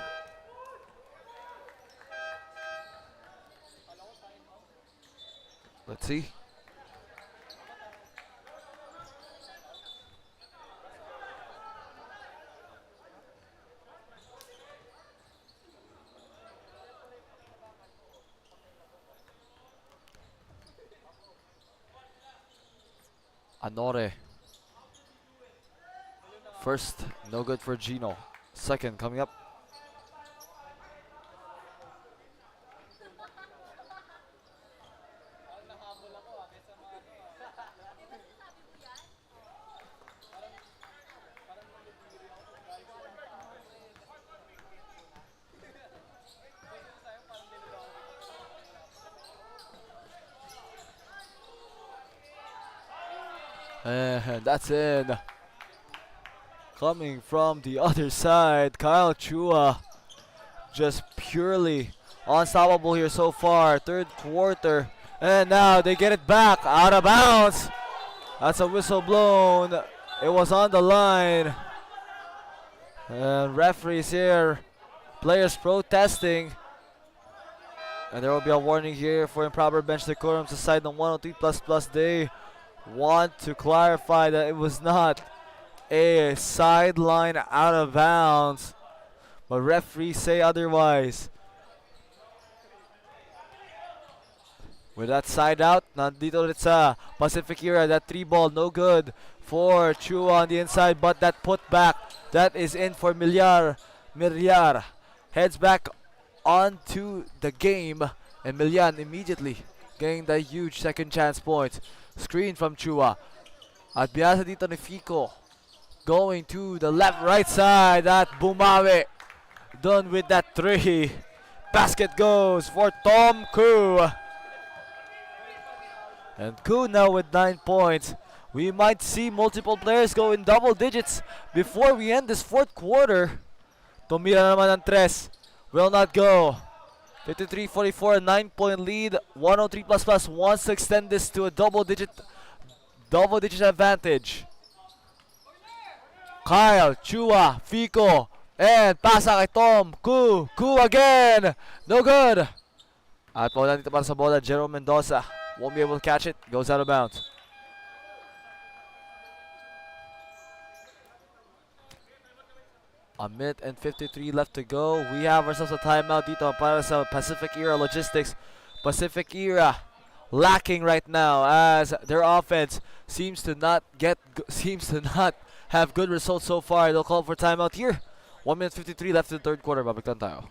S2: Let's see. Anore. First, no good for Gino. Second, coming up. And that's in. Coming from the other side, Kyle Chua. Just purely unstoppable here so far. Third quarter. And now they get it back. Out of bounds. That's a whistle blown. It was on the line. And referees here. Players protesting. And there will be a warning here for improper bench decorum to side on 103++. They want to clarify that it was not a sideline out of bounds, but referees say otherwise. With that side out, nandito ulit sa Pacific Era. That three ball, no good for Chua on the inside, but that put back, that is in for Milyar. Milyar heads back onto the game, and Milyan immediately getting the huge second chance point. Screen from Chua. At binasa dito ni Fico. Going to the left, right side at Bumawi. done with that three. Basket goes for Tom Koo. And Koo now with 9 points. We might see multiple players go in double digits before we end this fourth quarter. Tumira naman ng tres. Will not go. 53-44, 9-point lead. 103 plus plus wants to extend this to a double digit advantage. Kyle, Chua, Fico, and pasa kay Tom. Koo again. No good. At paulan dito para sa bola, Jerome Mendoza. Won't be able to catch it. Goes out of bounds. A minute and 53 left to go. We have ourselves a timeout dito para sa Pacific Era Logistics. Pacific Era lacking right now as their offense seems to not have good results so far. They'll call for timeout here. 1 minute 53 left in the third quarter. Babalikan tayo.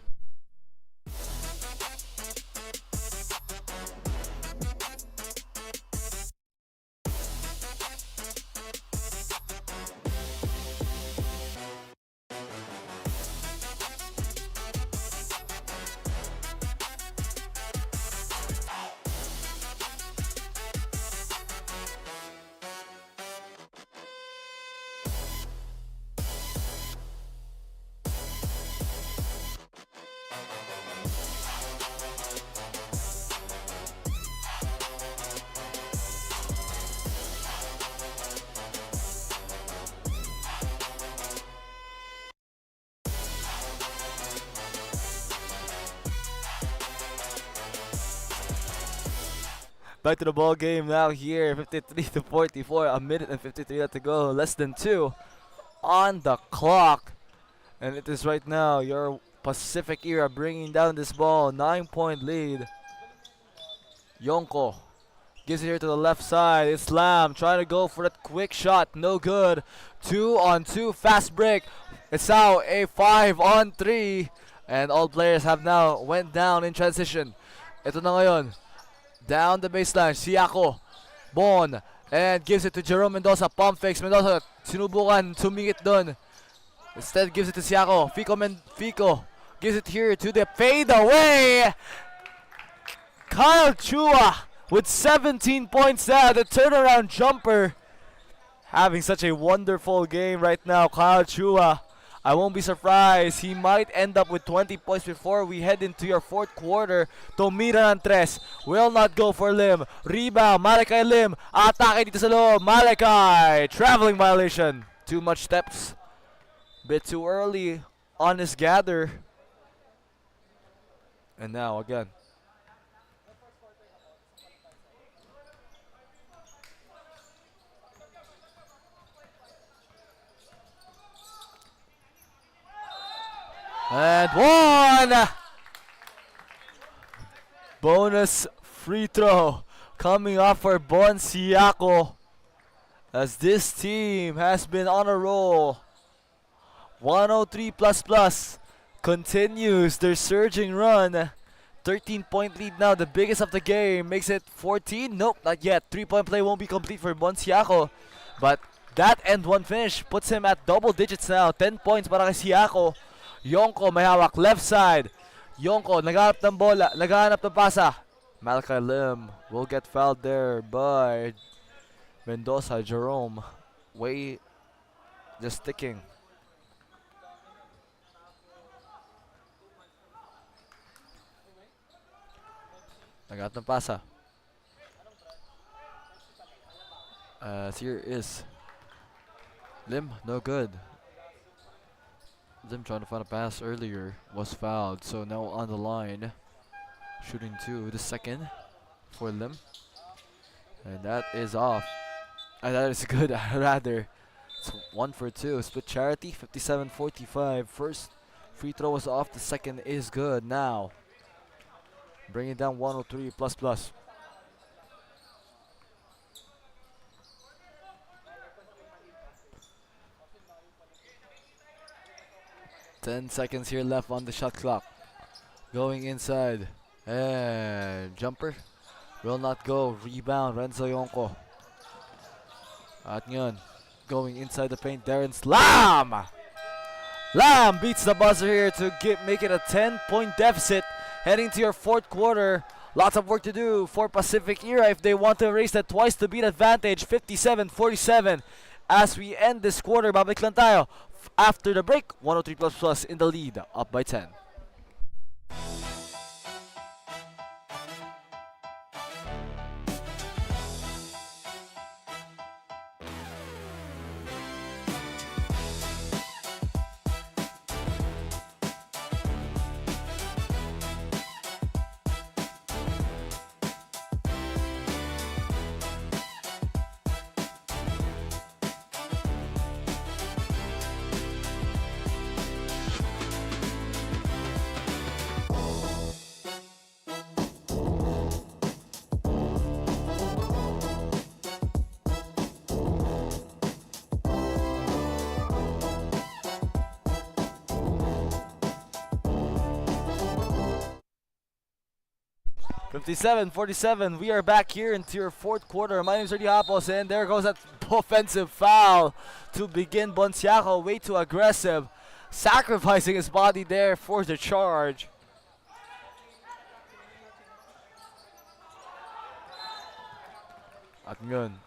S2: Back to the ball game now here, 53-44, a minute and 53 left to go, less than 2 on the clock. And it is right now your Pacific Era bringing down this ball, 9-point lead. Yonko gives it here to the left side, it's Lam trying to go for that quick shot, no good. 2-on-2, fast break. It's now a 5-on-3. And all players have now went down in transition. Ito na ngayon. Down the baseline, Siako, Bon, and gives it to Jerome Mendoza, pump fakes, Mendoza, sinubukan, sumingit dun. Instead gives it to Siako, Fico gives it here to the fade away. Kyle Chua with 17 points now, the turnaround jumper. Having such a wonderful game right now, Kyle Chua. I won't be surprised. He might end up with 20 points before we head into your fourth quarter. Tomira ng tres. Will not go for Lim. Rebound. Malakai Lim. Atake dito sa loob. Malakai. Traveling violation. Too much steps. Bit too early on his gather. And now again. And one! Bonus free throw coming off for Bon Siako as this team has been on a roll. 103 plus plus continues their surging run. 13-point lead now, the biggest of the game. Makes it 14. Nope, not yet. 3-point play won't be complete for Bon Siako. But that end one finish puts him at double digits now. 10 points para kay Siako. Yonko may hawak left side. Yonko naghahanap ng bola, naghahanap ng pasa. Malakai Lim will get fouled there by Mendoza. Jerome way just sticking. Naghahanap ng pasa. Here is Lim, no good. Lim trying to find a pass earlier was fouled, so now on the line, shooting two, the second for Lim, and that is off. And that is good, rather. It's 1 for 2. Split charity, 57-45. First free throw was off, the second is good. Now, bring it down 103 plus plus. 10 seconds here left on the shot clock. Going inside. And jumper. Will not go. Rebound. Renzo Yonko. At ngayon, going inside the paint. Darren Slam! Lamb beats the buzzer here to make it a 10-point deficit heading to your fourth quarter. Lots of work to do for Pacific Era if they want to erase that twice to beat advantage. 57-47 as we end this quarter. Babalik lang tayo after the break. 103++ in the lead, up by 10. (57-47). We are back here into your fourth quarter. My name is Ernie Hapos, and there goes that offensive foul to begin. Bonciaco way too aggressive, sacrificing his body there for the charge. At yun.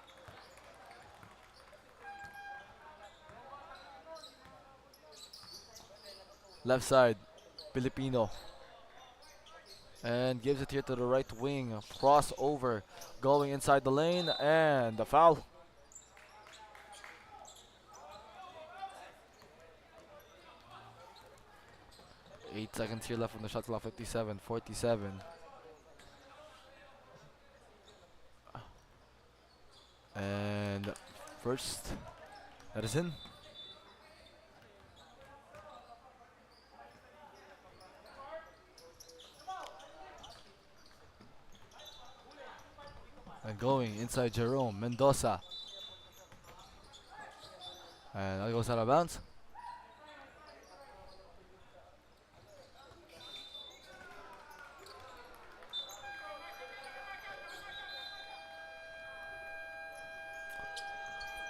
S2: Left side, Filipino. And gives it here to the right wing. Crossover going inside the lane, and the foul. Eight seconds here left from the shot clock. 57-47. And first, that is in. And going inside Jerome Mendoza. And that goes out of bounds.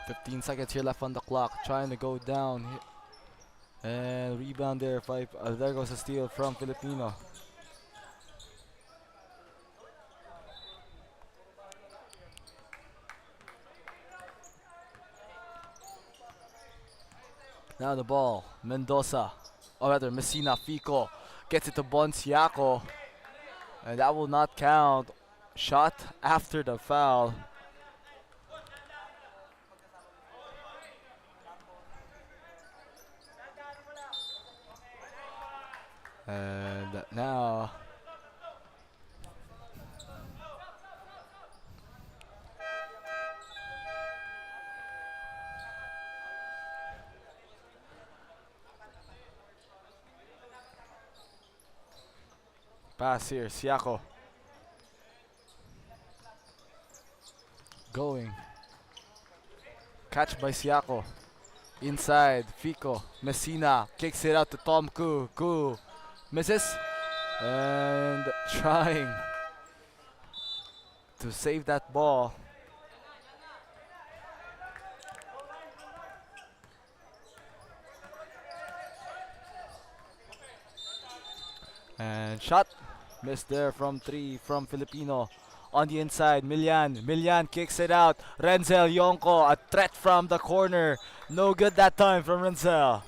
S2: "15 seconds here left on the clock. Trying to go down. And rebound there. There goes a steal from Filipino. Now the ball, Mendoza, or rather Messina Fico gets it to Bonciaco, and that will not count. Shot after the foul. And now pass here, Siako. Going. Catch by Siako. Inside, Fico. Messina kicks it out to Tom Koo. Koo misses. And trying to save that ball. And shot. Missed there from 3 from Filipino. On the inside, Milian kicks it out. Renzel Yonko, a threat from the corner. No good that time from Renzel.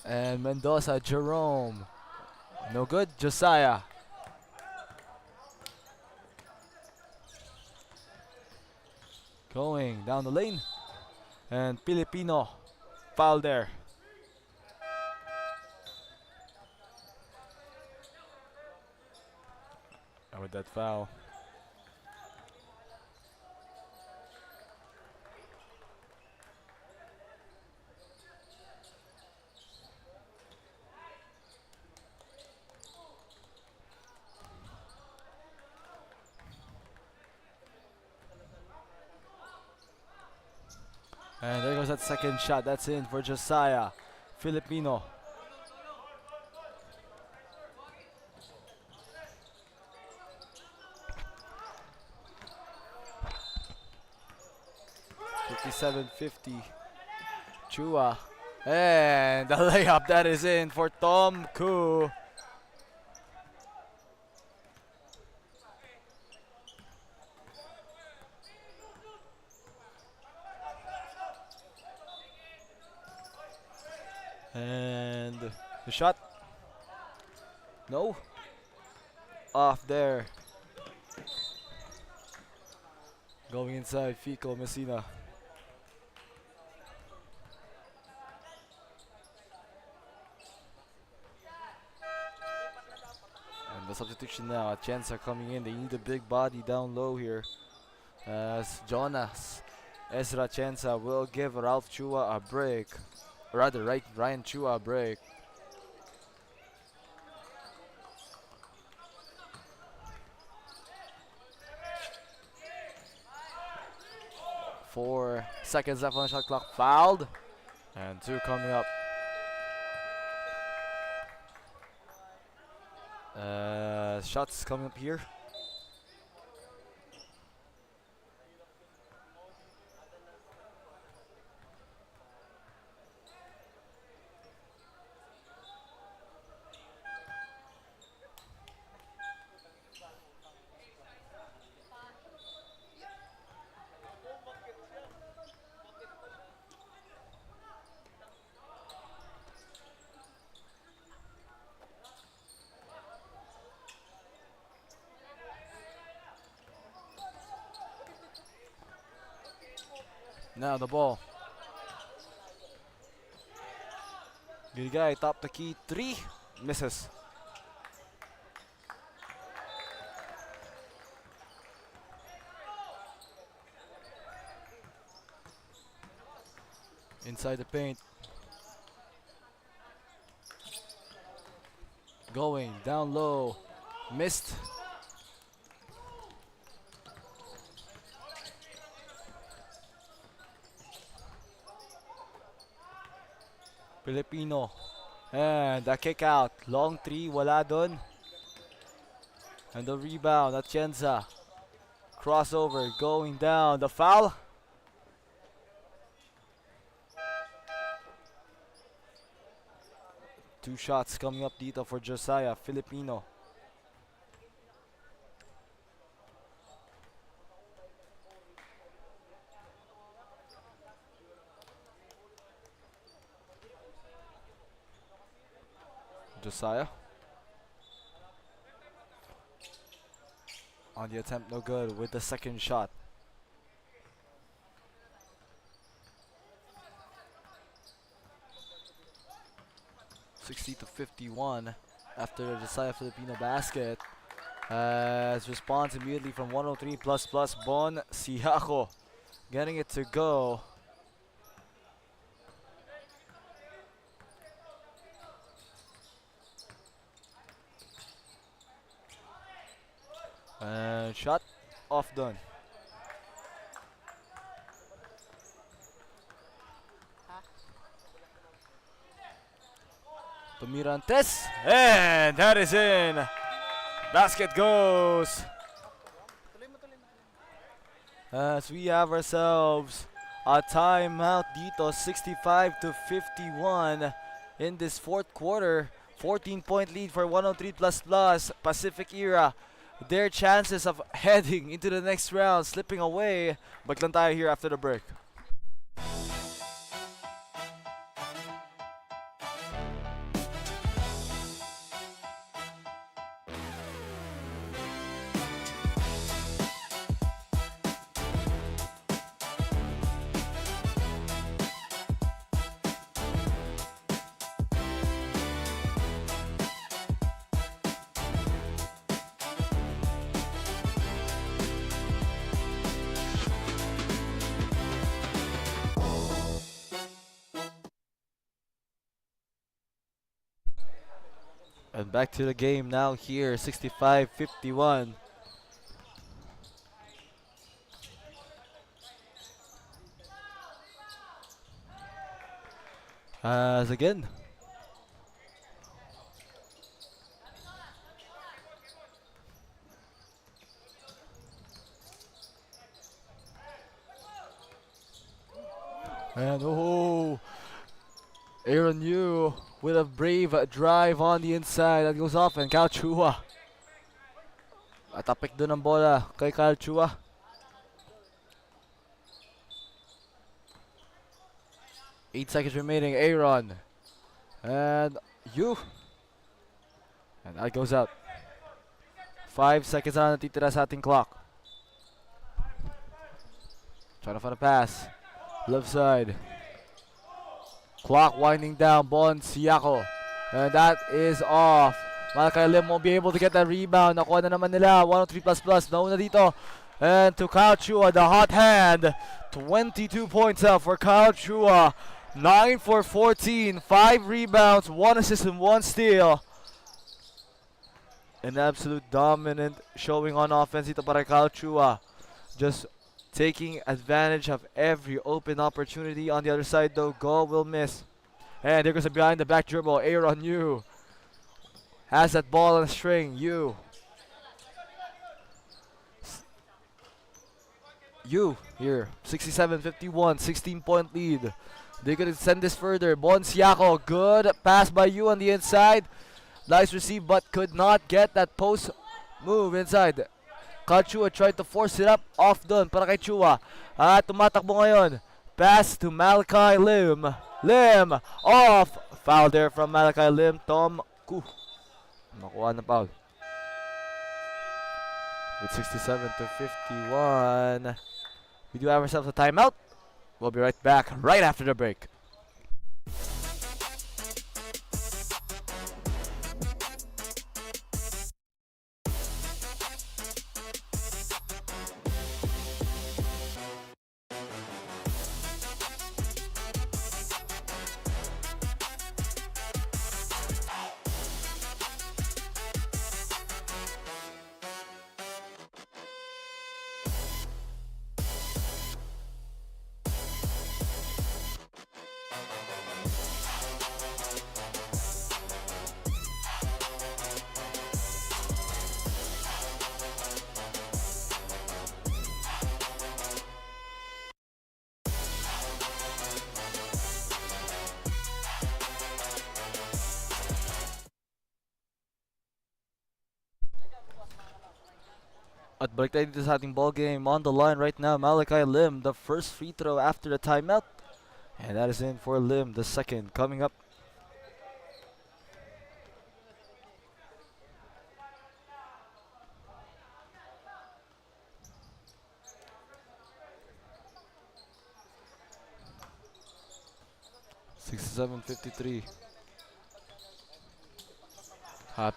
S2: And Mendoza, Jerome. No good, Josiah. Going down the lane. And Filipino, foul there. With that foul. And there goes that second shot. That's in for Josiah. Filipino. $57.50. Chua. And the layup that is in for Tom Koo. And the shot. No. Off there. Going inside, Fico Messina. And the substitution now. Atienza coming in. They need a big body down low here. As Jonas Ezra Atienza will give Ralph Chua a break. Rather, Ryan Chua a break. Four seconds left on the shot clock. Fouled. And 2 coming up. Shots coming up here. Now the ball. Good guy, top the key, 3, misses. Inside the paint. Going down low, missed. Filipino. And the kick out. Long 3, wala dun. And the rebound, Atienza. Crossover, going down. The foul. Two shots coming up dito for Josiah Filipino. Josiah. On the attempt, no good with the second shot. (60-51) after the Josiah Filipino basket. As response immediately from 103++, Bon Siaco getting it to go. And shot off done. Tomirantes, and that is in. Basket goes. As we have ourselves a timeout dito, 65-51 in this fourth quarter. 14-point lead for 103++. Pacific Era. Their chances of heading into the next round slipping away. Baglan tayo here after the break. And back to the game now here, 65-51. As again. And oh, Aaron Yu with a brave drive on the inside. That goes off and Kyle Chua. Atapik dun ang bola kay Kyle Chua. Eight seconds remaining. Aaron. And Yu. And that goes out. 5 seconds na natitira sa ating clock. Trying to find a pass. Left side. Clock winding down. Bon Siako. And that is off. Malachi Lim won't be able to get that rebound. Nakuha na naman nila. 103++. Nauna dito. And to Kyle Chua, the hot hand. 22 points up for Kyle Chua. 9 for 14. 5 rebounds. 1 assist and 1 steal. An absolute dominant showing on offense dito para Kyle Chua. Just taking advantage of every open opportunity. On the other side though, goal will miss. And there goes a behind the back dribble. Aaron Yu has that ball on a string. Yu here, 67-51, 16-point lead. They could extend this further. Bon Siako, good pass by Yu on the inside. Nice receive but could not get that post move inside. Kyle Chua tried to force it up off dun para kay Chua. At tumatakbo ngayon. Pass to Malachi Lim. Lim off. Foul there from Malachi Lim. Tom Ku. Nakuha na foul. With 67-51. We do have ourselves a timeout. We'll be right back right after the break. At balik tayo dito sa ating ball game. On the line right now, Malachi Lim, the first free throw after the timeout. And that is in for Lim, the second coming up. (67-53).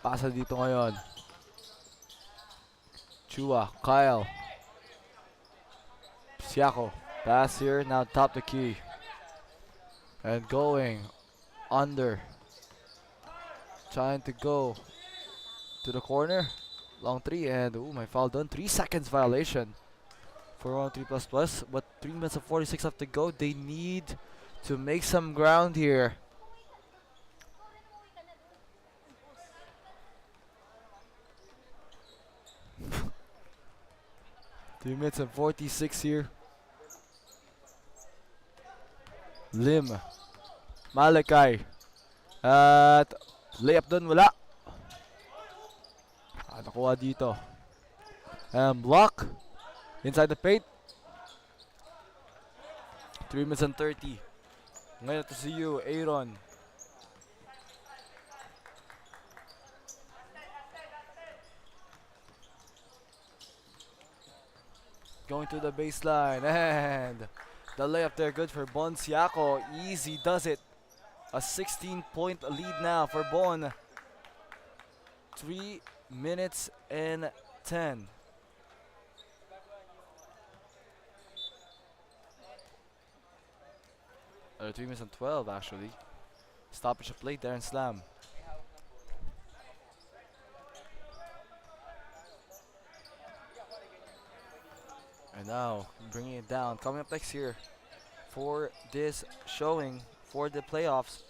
S2: Pasa dito ngayon. Chua, Kyle, Siako, pass here, now top the key. And going under. Trying to go to the corner. Long three, and my foul done. 3 seconds violation for 103++. But 3 minutes and 46 left to go. They need to make some ground here. 3 minutes and 46 here. Lim. Malachi. At layup dun, wala. Nakuha dito. And block. Inside the paint. 3 minutes and 30. Ngayon to see you, Aaron. Going to the baseline, and the layup there good for Bon Siako. Easy does it. A 16-point lead now for Bon. 3 minutes and 10. Or 3 minutes and 12 actually. Stoppage of play there and slam. And now, bringing it down. Coming up next here for this showing for the playoffs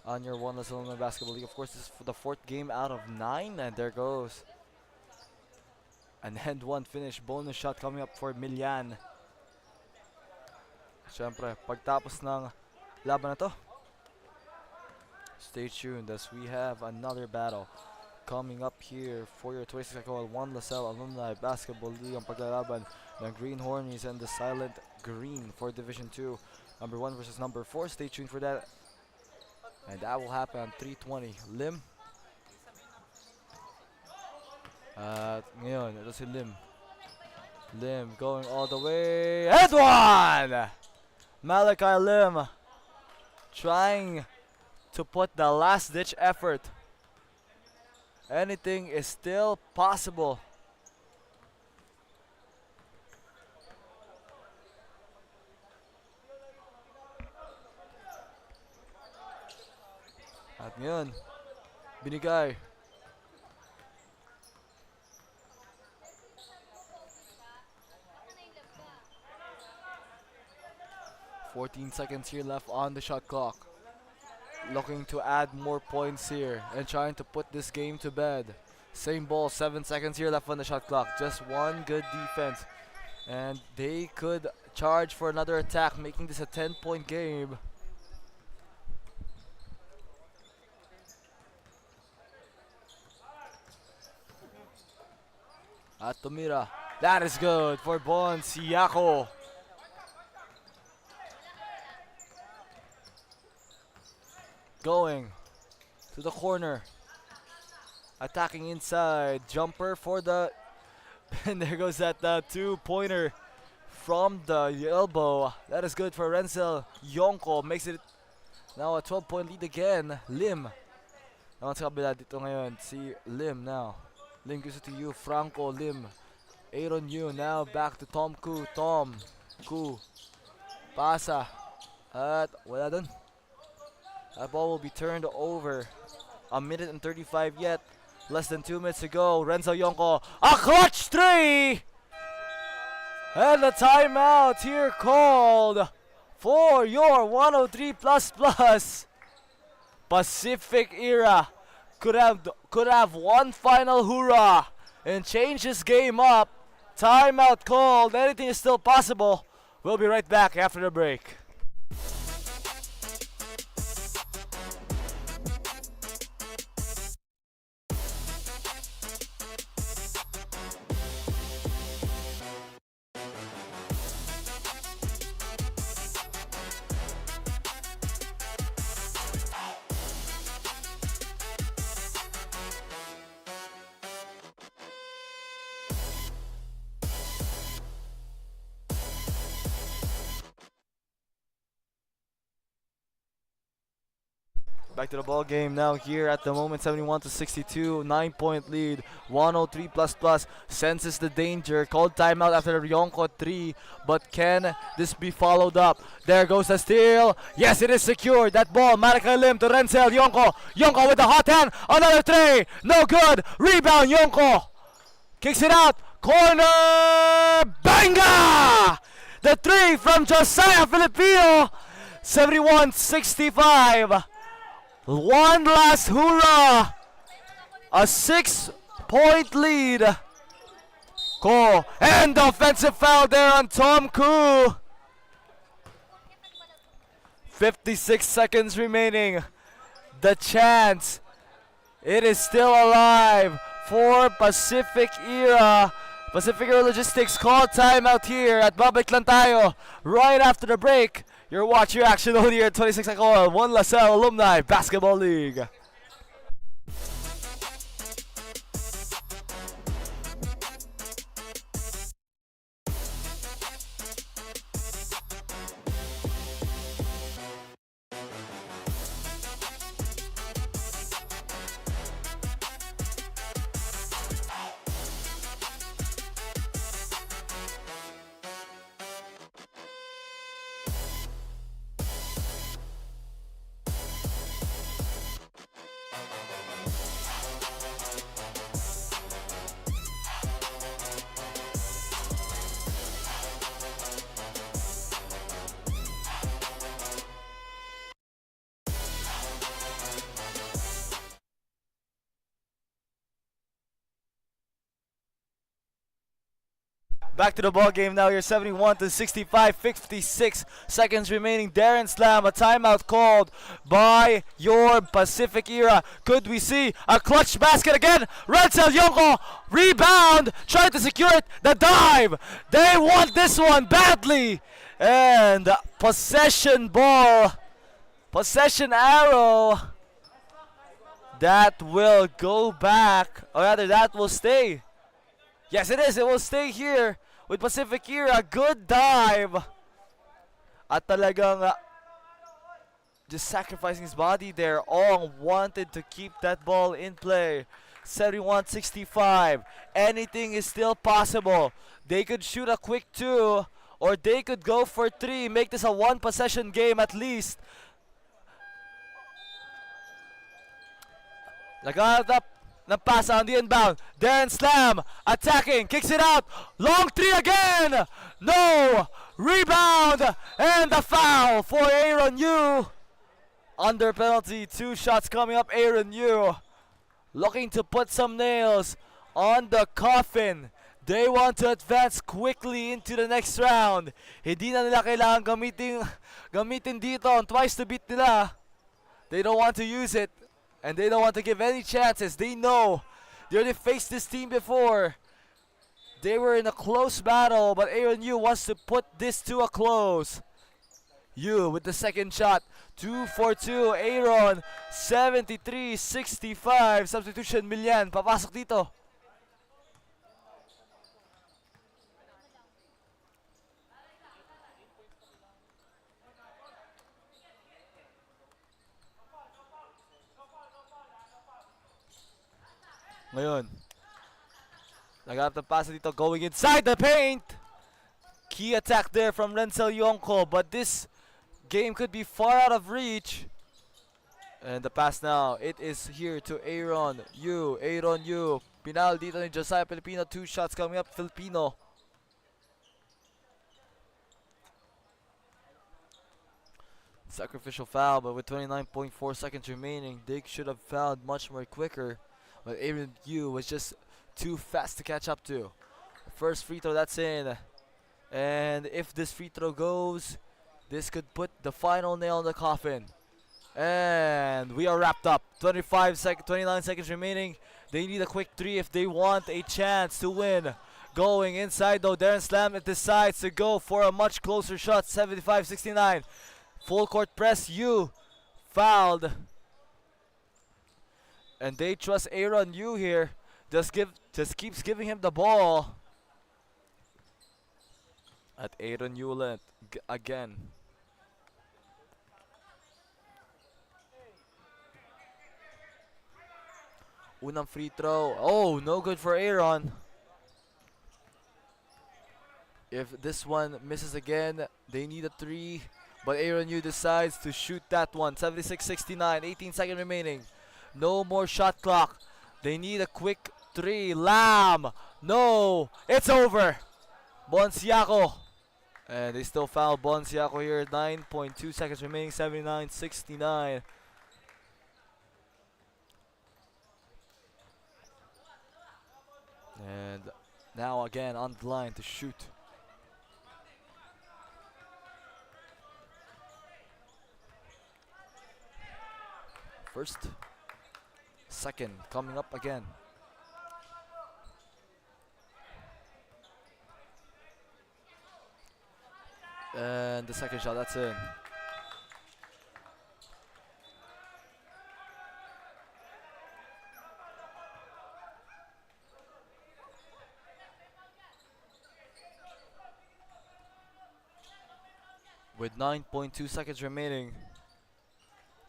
S2: on your One Less Alumni Basketball League. Of course, this is for the 4th game out of 9. And there goes an end one finish. Bonus shot coming up for Milian. Siyempre, pagtapos ng laban na to, Stay tuned as we have another battle coming up here for your 26 EcoOil 1 LaSalle Alumni Basketball League. Ang paglalaban ng Green Hornies and the Silent Green for Division 2. Number 1 versus number 4. Stay tuned for that. And that will happen on 3:20. Lim. Ngayon, ito si Lim. Lim going all the way. And one! Malachi Lim trying to put the last ditch effort. Anything is still possible. At ngayon, binigay. "14 seconds here left on the shot clock. Looking to add more points here and trying to put this game to bed. Same ball, 7 seconds here left on the shot clock. Just one good defense. And they could charge for another attack, making this a 10-point game. At tumira. That is good for Bon Siako. Going to the corner. Attacking inside. Jumper for the... and there goes that two-pointer from the elbow. That is good for Renzel Yonko. Makes it now a 12-point lead again. Lim. Naman sa kabila dito ngayon. Si Lim now. Lim gives it to you. Franco Lim. Aaron Yu now back to Tom Koo. Tom Koo. Pasa. At wala dun. That ball will be turned over. A minute and 35 yet. Less than 2 minutes to go. Renzo Yonko. A clutch three! And the timeout here called for your 103++. Pacific Era could have one final hoorah and change this game up. Timeout called. Anything is still possible. We'll be right back after the break. Back to the ball game now here at the moment, 71-62, 9-point lead, 103++, senses the danger, called timeout after the Yonko 3, but can this be followed up? There goes the steal, yes it is secured, that ball, Malachi Lim to Renzel Yonko, Yonko with the hot hand, another three, no good, rebound Yonko, kicks it out, corner, banga! The three from Josiah Filipino, 71-65. One last hoorah! A 6-point lead. Ko and the offensive foul there on Tom Koo. 56 seconds remaining. The chance. It is still alive for Pacific Era. Pacific Era Logistics call timeout here at Babalik lang tayo right after the break. Your watch your action only here at 26 EcoOil 1 LaSalle Alumni Basketball League. Back to the ball game now. You're 71 to 65, 56 seconds remaining. Darren Slam, a timeout called by your Pacific Era. Could we see a clutch basket again? Redsel Yonko, rebound, trying to secure it. The dive. They want this one badly. And possession ball, possession arrow. That will go back, or rather that will stay. Yes, it is. It will stay here with Pacific Era. Good dive. At talagang just sacrificing his body there. Ong wanted to keep that ball in play. 71-65. Anything is still possible. They could shoot a quick 2, or they could go for 3. Make this a 1-possession game at least. Naghanap up ng pass on the inbound. Darren Slam attacking, kicks it out. Long 3 again. No. Rebound and the foul for Aaron Yu. Under penalty, 2 shots coming up. Aaron Yu looking to put some nails on the coffin. They want to advance quickly into the next round. Hindi na nila kailangan gamitin dito on twice to beat nila. They don't want to use it. And they don't want to give any chances. They know they already faced this team before. They were in a close battle, but Aaron Yu wants to put this to a close. Yu with the second shot. 2 for 2. Aaron, 73-65. Substitution, Milyan. Papasok dito. Ngayon, naghanap ng pass dito, going inside the paint. Key attack there from Redsel Yonko, but this game could be far out of reach. And the pass now, it is here to Aaron Yu. Aaron Yu, pinal dito ni Josiah Filipino. 2 shots coming up, Filipino. Sacrificial foul, but with 29.4 seconds remaining, they should have fouled much more quicker. But Aaron Yu was just too fast to catch up to. First free throw, that's in. And if this free throw goes, this could put the final nail in the coffin. And we are wrapped up. 29 seconds remaining. They need a quick 3 if they want a chance to win. Going inside though, Darren Slam decides to go for a much closer shot. 75-69. Full court press, Yu fouled. And they trust Aaron Yu here. Just keeps giving him the ball. At Aaron Yu again. Unang free throw. Oh, no good for Aaron. If this one misses again, they need a 3. But Aaron Yu decides to shoot that one. 76-69. 18 seconds remaining. No more shot clock. They need a quick 3. Lam. No. It's over. Bonciaco. And they still foul Bonciaco here. 9.2 seconds remaining. 79-69. And now again on the line to shoot. First. Second, coming up again. And the second shot, that's in. With 9.2 seconds remaining,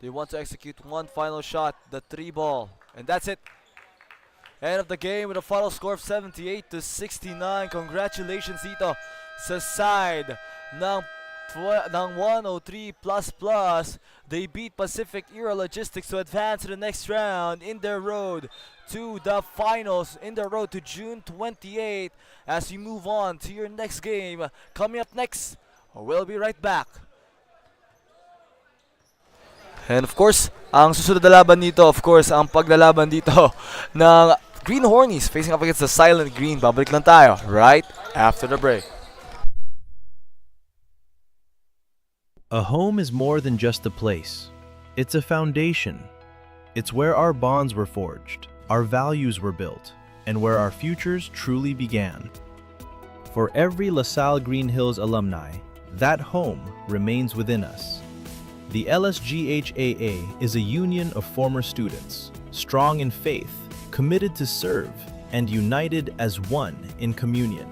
S2: they want to execute one final shot, the 3 ball. And that's it. End of the game with a final score of 78-69. Congratulations dito sa side ng 103++. They beat Pacific Era Logistics to advance to the next round in their road to the finals, in their road to June 28. As we move on to your next game, coming up next, we'll be right back. And of course, ang susunod na laban dito, of course, ang paglalaban dito ng Greenhornies facing up against the Silent Green. Babalik lang tayo right after the break.
S1: A home is more than just a place. It's a foundation. It's where our bonds were forged, our values were built, and where our futures truly began. For every LaSalle Green Hills alumni, that home remains within us. The LSGH AA is a union of former students, strong in faith, committed to serve, and united as one in communion.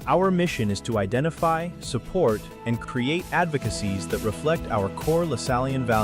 S1: Our mission is to identify, support, and create advocacies that reflect our core LaSallian values.